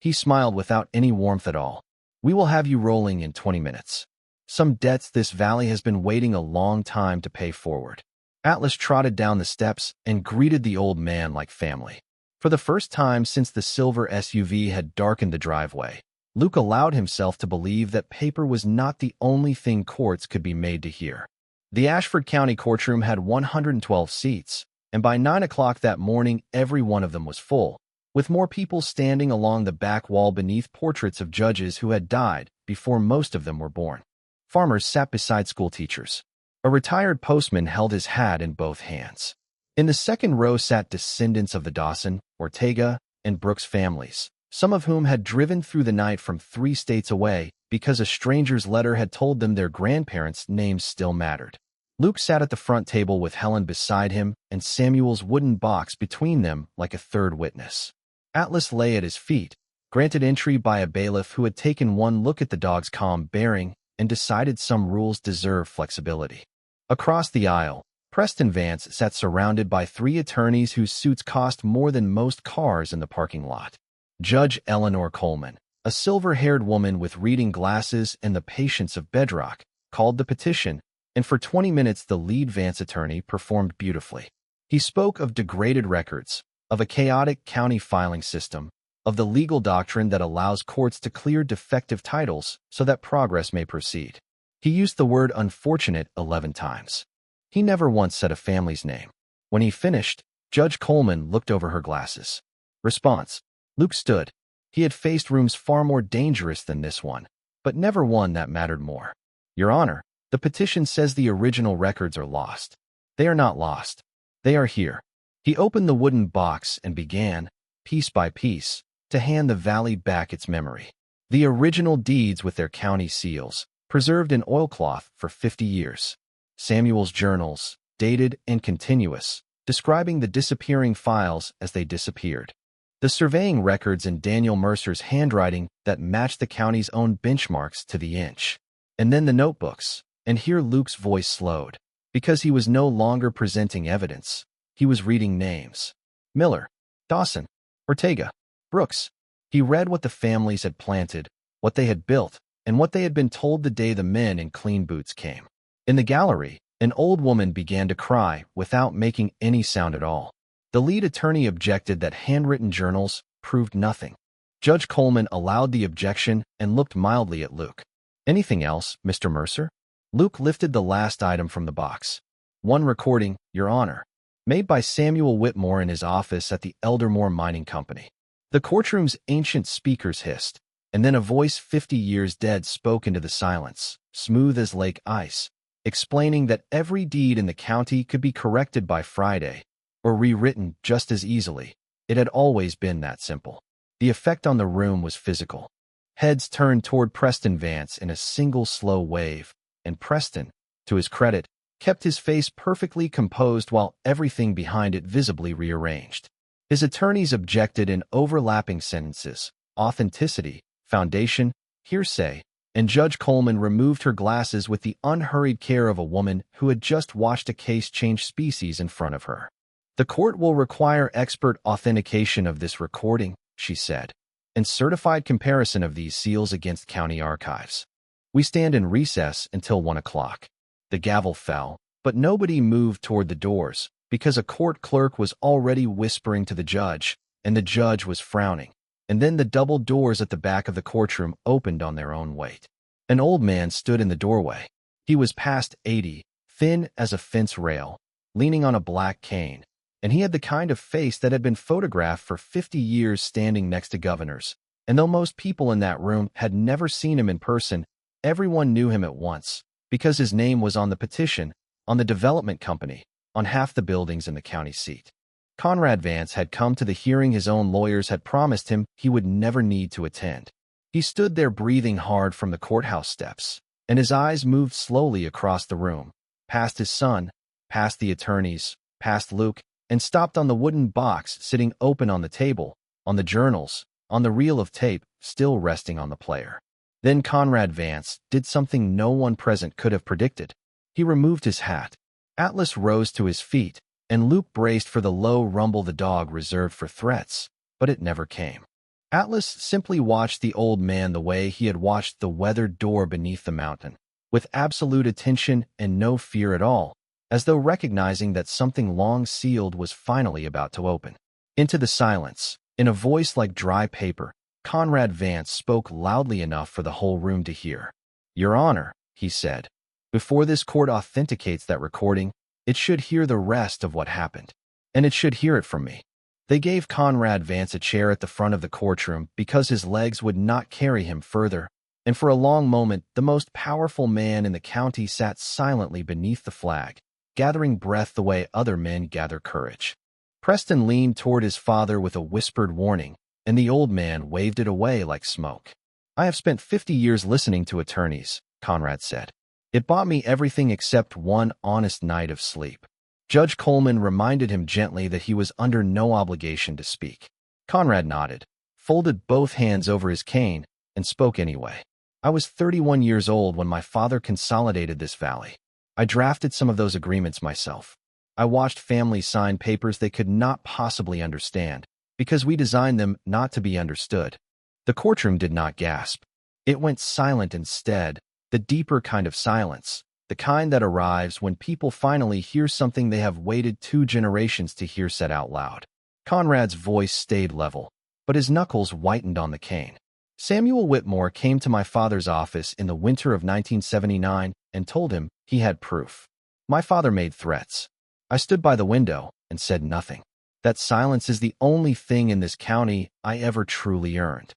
Speaker 1: He smiled without any warmth at all. "We will have you rolling in 20 minutes. Some debts this valley has been waiting a long time to pay forward." Atlas trotted down the steps and greeted the old man like family. For the first time since the silver SUV had darkened the driveway, Luke allowed himself to believe that paper was not the only thing courts could be made to hear. The Ashford County courtroom had 112 seats, and by 9 o'clock that morning every one of them was full, with more people standing along the back wall beneath portraits of judges who had died before most of them were born. Farmers sat beside schoolteachers. A retired postman held his hat in both hands. In the second row sat descendants of the Dawson, Ortega, and Brooks families, some of whom had driven through the night from 3 states away because a stranger's letter had told them their grandparents' names still mattered. Luke sat at the front table with Helen beside him and Samuel's wooden box between them like a third witness. Atlas lay at his feet, granted entry by a bailiff who had taken one look at the dog's calm bearing and decided some rules deserve flexibility. Across the aisle, Preston Vance sat surrounded by 3 attorneys whose suits cost more than most cars in the parking lot. Judge Eleanor Coleman, a silver-haired woman with reading glasses and the patience of bedrock, called the petition, and for 20 minutes the lead Vance attorney performed beautifully. He spoke of degraded records, of a chaotic county filing system, of the legal doctrine that allows courts to clear defective titles so that progress may proceed. He used the word unfortunate 11 times. He never once said a family's name. When he finished, Judge Coleman looked over her glasses. Response. Luke stood. He had faced rooms far more dangerous than this one, but never one that mattered more. "Your Honor, the petition says the original records are lost. They are not lost. They are here." He opened the wooden box and began, piece by piece, to hand the valley back its memory. The original deeds with their county seals, preserved in oilcloth for 50 years. Samuel's journals, dated and continuous, describing the disappearing files as they disappeared. The surveying records in Daniel Mercer's handwriting that matched the county's own benchmarks to the inch. And then the notebooks, and here Luke's voice slowed, because he was no longer presenting evidence. He was reading names. Miller, Dawson, Ortega, Brooks. He read what the families had planted, what they had built, and what they had been told the day the men in clean boots came. In the gallery, an old woman began to cry without making any sound at all. The lead attorney objected that handwritten journals proved nothing. Judge Coleman allowed the objection and looked mildly at Luke. "Anything else, Mr. Mercer?" Luke lifted the last item from the box. "One recording, Your Honor, made by Samuel Whitmore in his office at the Eldermore Mining Company." The courtroom's ancient speakers hissed, and then a voice 50 years dead spoke into the silence, smooth as lake ice, explaining that every deed in the county could be corrected by Friday, or rewritten just as easily. It had always been that simple. The effect on the room was physical. Heads turned toward Preston Vance in a single slow wave, and Preston, to his credit, kept his face perfectly composed while everything behind it visibly rearranged. His attorneys objected in overlapping sentences, authenticity, foundation, hearsay, and Judge Coleman removed her glasses with the unhurried care of a woman who had just watched a case change species in front of her. "The court will require expert authentication of this recording," she said. and certified comparison of these seals against county archives. We stand in recess until 1 o'clock. The gavel fell, but nobody moved toward the doors, because a court clerk was already whispering to the judge, and the judge was frowning. And then the double doors at the back of the courtroom opened on their own weight. An old man stood in the doorway. He was past 80, thin as a fence rail, leaning on a black cane, and he had the kind of face that had been photographed for 50 years standing next to governors. And though most people in that room had never seen him in person, everyone knew him at once, because his name was on the petition, on the development company, on half the buildings in the county seat. Conrad Vance had come to the hearing his own lawyers had promised him he would never need to attend. He stood there breathing hard from the courthouse steps, and his eyes moved slowly across the room, past his son, past the attorneys, past Luke, and stopped on the wooden box sitting open on the table, on the journals, on the reel of tape still resting on the player. Then Conrad Vance did something no one present could have predicted. He removed his hat. Atlas rose to his feet, and Luke braced for the low rumble the dog reserved for threats, but it never came. Atlas simply watched the old man the way he had watched the weathered door beneath the mountain, with absolute attention and no fear at all, as though recognizing that something long sealed was finally about to open. Into the silence, in a voice like dry paper, Conrad Vance spoke loudly enough for the whole room to hear. "Your Honor," he said, "before this court authenticates that recording, it should hear the rest of what happened. And it should hear it from me." They gave Conrad Vance a chair at the front of the courtroom because his legs would not carry him further, and for a long moment the most powerful man in the county sat silently beneath the flag, gathering breath the way other men gather courage. Preston leaned toward his father with a whispered warning, and the old man waved it away like smoke. "I have spent 50 years listening to attorneys," Conrad said. "It bought me everything except one honest night of sleep." Judge Coleman reminded him gently that he was under no obligation to speak. Conrad nodded, folded both hands over his cane, and spoke anyway. "I was 31 years old when my father consolidated this valley. I drafted some of those agreements myself. I watched families sign papers they could not possibly understand, because we designed them not to be understood." The courtroom did not gasp. It went silent instead, the deeper kind of silence, the kind that arrives when people finally hear something they have waited 2 generations to hear said out loud. Conrad's voice stayed level, but his knuckles whitened on the cane. "Samuel Whitmore came to my father's office in the winter of 1979 and told him he had proof. My father made threats. I stood by the window and said nothing. That silence is the only thing in this county I ever truly earned."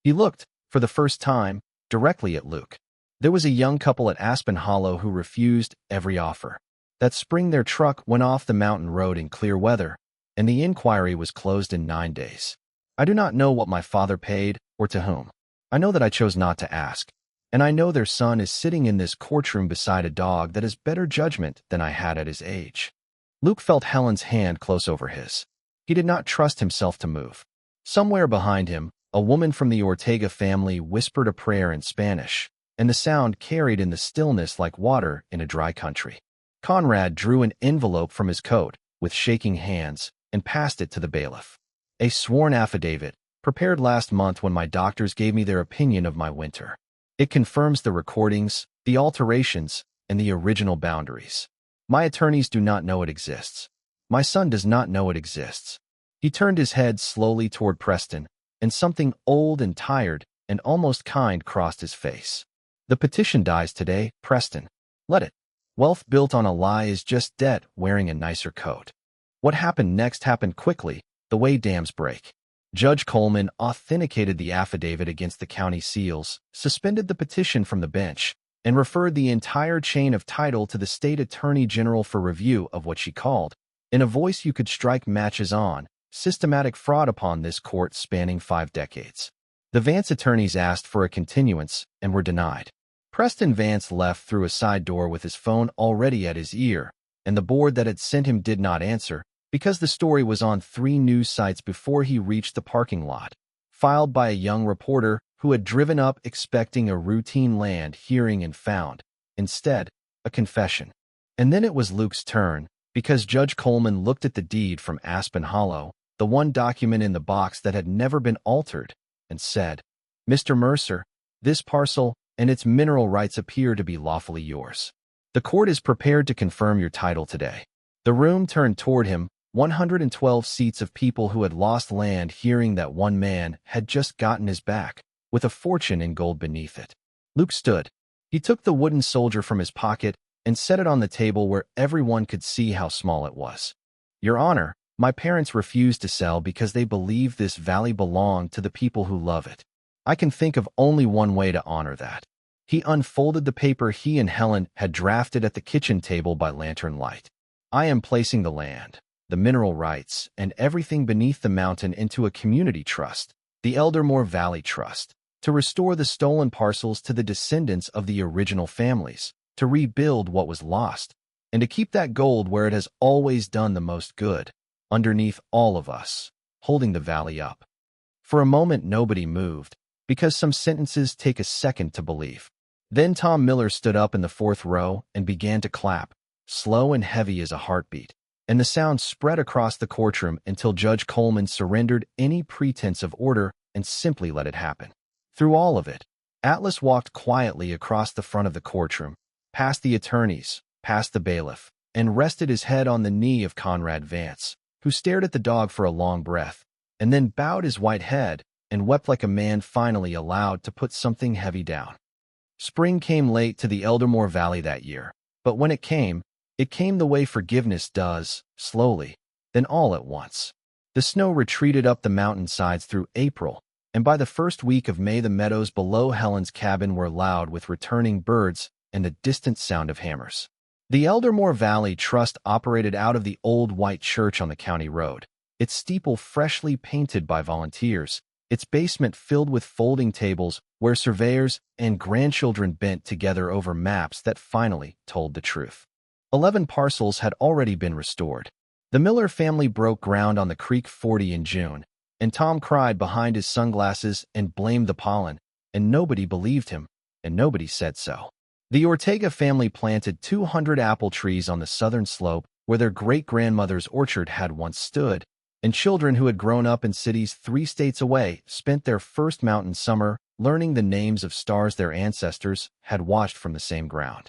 Speaker 1: He looked, for the first time, directly at Luke. There was a young couple at Aspen Hollow who refused every offer. That spring their truck went off the mountain road in clear weather, and the inquiry was closed in 9 days. I do not know what my father paid or to whom. I know that I chose not to ask, and I know their son is sitting in this courtroom beside a dog that has better judgment than I had at his age. Luke felt Helen's hand close over his. He did not trust himself to move. Somewhere behind him, a woman from the Ortega family whispered a prayer in Spanish, and the sound carried in the stillness like water in a dry country. Conrad drew an envelope from his coat, with shaking hands, and passed it to the bailiff. "A sworn affidavit, prepared last month when my doctors gave me their opinion of my winter. It confirms the recordings, the alterations, and the original boundaries. My attorneys do not know it exists. My son does not know it exists." He turned his head slowly toward Preston, and something old and tired and almost kind crossed his face. "The petition dies today, Preston. Let it. Wealth built on a lie is just debt wearing a nicer coat." What happened next happened quickly, the way dams break. Judge Coleman authenticated the affidavit against the county seals, suspended the petition from the bench, and referred the entire chain of title to the state attorney general for review of what she called, in a voice you could strike matches on, systematic fraud upon this court spanning 5 decades. The Vance attorneys asked for a continuance and were denied. Preston Vance left through a side door with his phone already at his ear, and the board that had sent him did not answer, because the story was on 3 news sites before he reached the parking lot, filed by a young reporter who had driven up expecting a routine land hearing and found, instead, a confession. And then it was Luke's turn, because Judge Coleman looked at the deed from Aspen Hollow, the one document in the box that had never been altered, and said, "Mr. Mercer, this parcel and its mineral rights appear to be lawfully yours. The court is prepared to confirm your title today." The room turned toward him, 112 seats of people who had lost land hearing that one man had just gotten his back, with a fortune in gold beneath it. Luke stood. He took the wooden soldier from his pocket and set it on the table where everyone could see how small it was. "Your Honor, my parents refused to sell because they believe this valley belonged to the people who love it. I can think of only one way to honor that." He unfolded the paper he and Helen had drafted at the kitchen table by lantern light. "I am placing the land, the mineral rights, and everything beneath the mountain into a community trust, the Eldermore Valley Trust, to restore the stolen parcels to the descendants of the original families, to rebuild what was lost, and to keep that gold where it has always done the most good, underneath all of us, holding the valley up." For a moment nobody moved, because some sentences take a second to believe. Then Tom Miller stood up in the fourth row and began to clap, slow and heavy as a heartbeat, and the sound spread across the courtroom until Judge Coleman surrendered any pretense of order and simply let it happen. Through all of it, Atlas walked quietly across the front of the courtroom, past the attorneys, past the bailiff, and rested his head on the knee of Conrad Vance, who stared at the dog for a long breath, and then bowed his white head and wept like a man finally allowed to put something heavy down. Spring came late to the Eldermore Valley that year, but when it came the way forgiveness does, slowly, then all at once. The snow retreated up the mountainsides through April, and by the first week of May the meadows below Helen's cabin were loud with returning birds and the distant sound of hammers. The Eldermore Valley Trust operated out of the old white church on the county road, its steeple freshly painted by volunteers, its basement filled with folding tables where surveyors and grandchildren bent together over maps that finally told the truth. 11 parcels had already been restored. The Miller family broke ground on the Creek 40 in June, and Tom cried behind his sunglasses and blamed the pollen, and nobody believed him, and nobody said so. The Ortega family planted 200 apple trees on the southern slope where their great-grandmother's orchard had once stood, and children who had grown up in cities 3 states away spent their first mountain summer learning the names of stars their ancestors had watched from the same ground.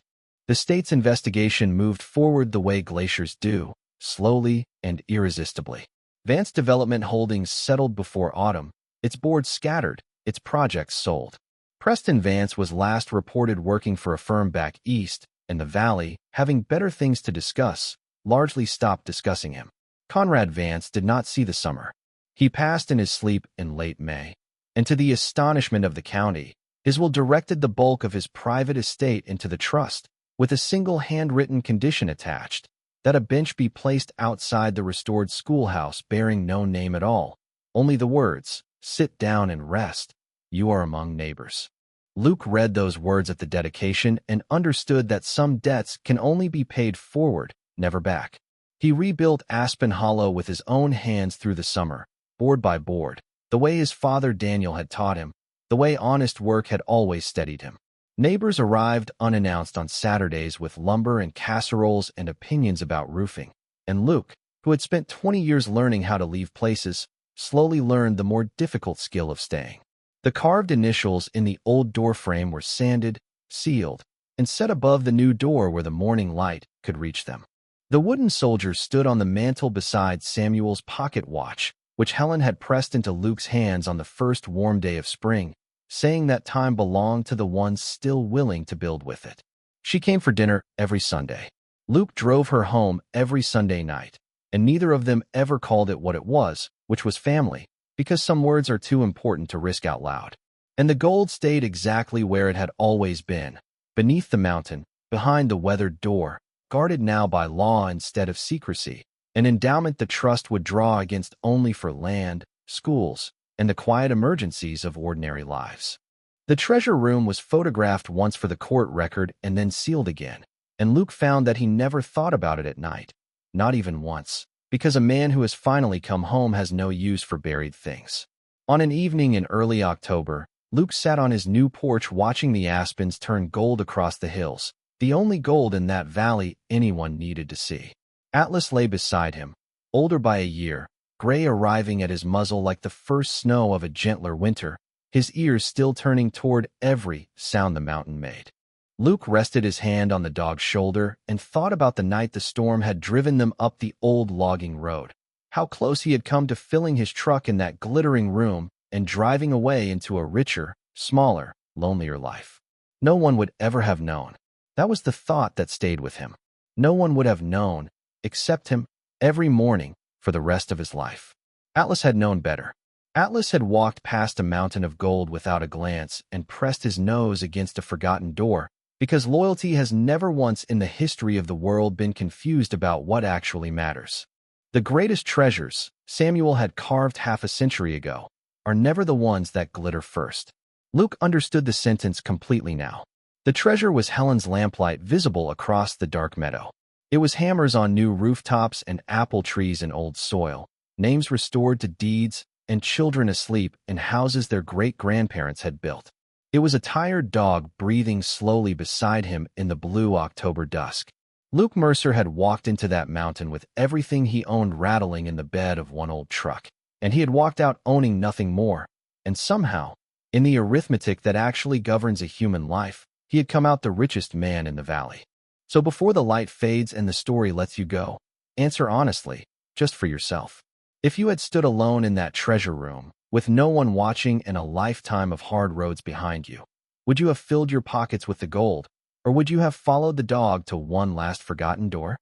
Speaker 1: The state's investigation moved forward the way glaciers do, slowly and irresistibly. Vance Development Holdings settled before autumn, its board scattered, its projects sold. Preston Vance was last reported working for a firm back east, and the valley, having better things to discuss, largely stopped discussing him. Conrad Vance did not see the summer. He passed in his sleep in late May, and to the astonishment of the county, his will directed the bulk of his private estate into the trust, with a single handwritten condition attached, that a bench be placed outside the restored schoolhouse bearing no name at all, only the words, "Sit down and rest. You are among neighbors." Luke read those words at the dedication and understood that some debts can only be paid forward, never back. He rebuilt Aspen Hollow with his own hands through the summer, board by board, the way his father Daniel had taught him, the way honest work had always steadied him. Neighbors arrived unannounced on Saturdays with lumber and casseroles and opinions about roofing, and Luke, who had spent 20 years learning how to leave places, slowly learned the more difficult skill of staying. The carved initials in the old door frame were sanded, sealed, and set above the new door where the morning light could reach them. The wooden soldier stood on the mantel beside Samuel's pocket watch, which Helen had pressed into Luke's hands on the first warm day of spring, saying that time belonged to the ones still willing to build with it. She came for dinner every Sunday. Luke drove her home every Sunday night, and neither of them ever called it what it was, which was family, because some words are too important to risk out loud. And the gold stayed exactly where it had always been, beneath the mountain, behind the weathered door, guarded now by law instead of secrecy, an endowment the trust would draw against only for land, schools, and the quiet emergencies of ordinary lives. The treasure room was photographed once for the court record and then sealed again, and Luke found that he never thought about it at night, not even once, because a man who has finally come home has no use for buried things. On an evening in early October, Luke sat on his new porch watching the aspens turn gold across the hills, the only gold in that valley anyone needed to see. Atlas lay beside him, older by a year, gray arriving at his muzzle like the first snow of a gentler winter, his ears still turning toward every sound the mountain made. Luke rested his hand on the dog's shoulder and thought about the night the storm had driven them up the old logging road, how close he had come to filling his truck in that glittering room and driving away into a richer, smaller, lonelier life. No one would ever have known. That was the thought that stayed with him. No one would have known, except him, every morning for the rest of his life. Atlas had known better. Atlas had walked past a mountain of gold without a glance and pressed his nose against a forgotten door, because loyalty has never once in the history of the world been confused about what actually matters. The greatest treasures Samuel had carved half a century ago are never the ones that glitter first. Luke understood the sentence completely now. The treasure was Helen's lamplight visible across the dark meadow. It was hammers on new rooftops and apple trees in old soil, names restored to deeds, and children asleep in houses their great-grandparents had built. It was a tired dog breathing slowly beside him in the blue October dusk. Luke Mercer had walked into that mountain with everything he owned rattling in the bed of one old truck, and he had walked out owning nothing more. And somehow, in the arithmetic that actually governs a human life, he had come out the richest man in the valley. So before the light fades and the story lets you go, answer honestly, just for yourself. If you had stood alone in that treasure room, with no one watching and a lifetime of hard roads behind you, would you have filled your pockets with the gold, or would you have followed the dog to one last forgotten door?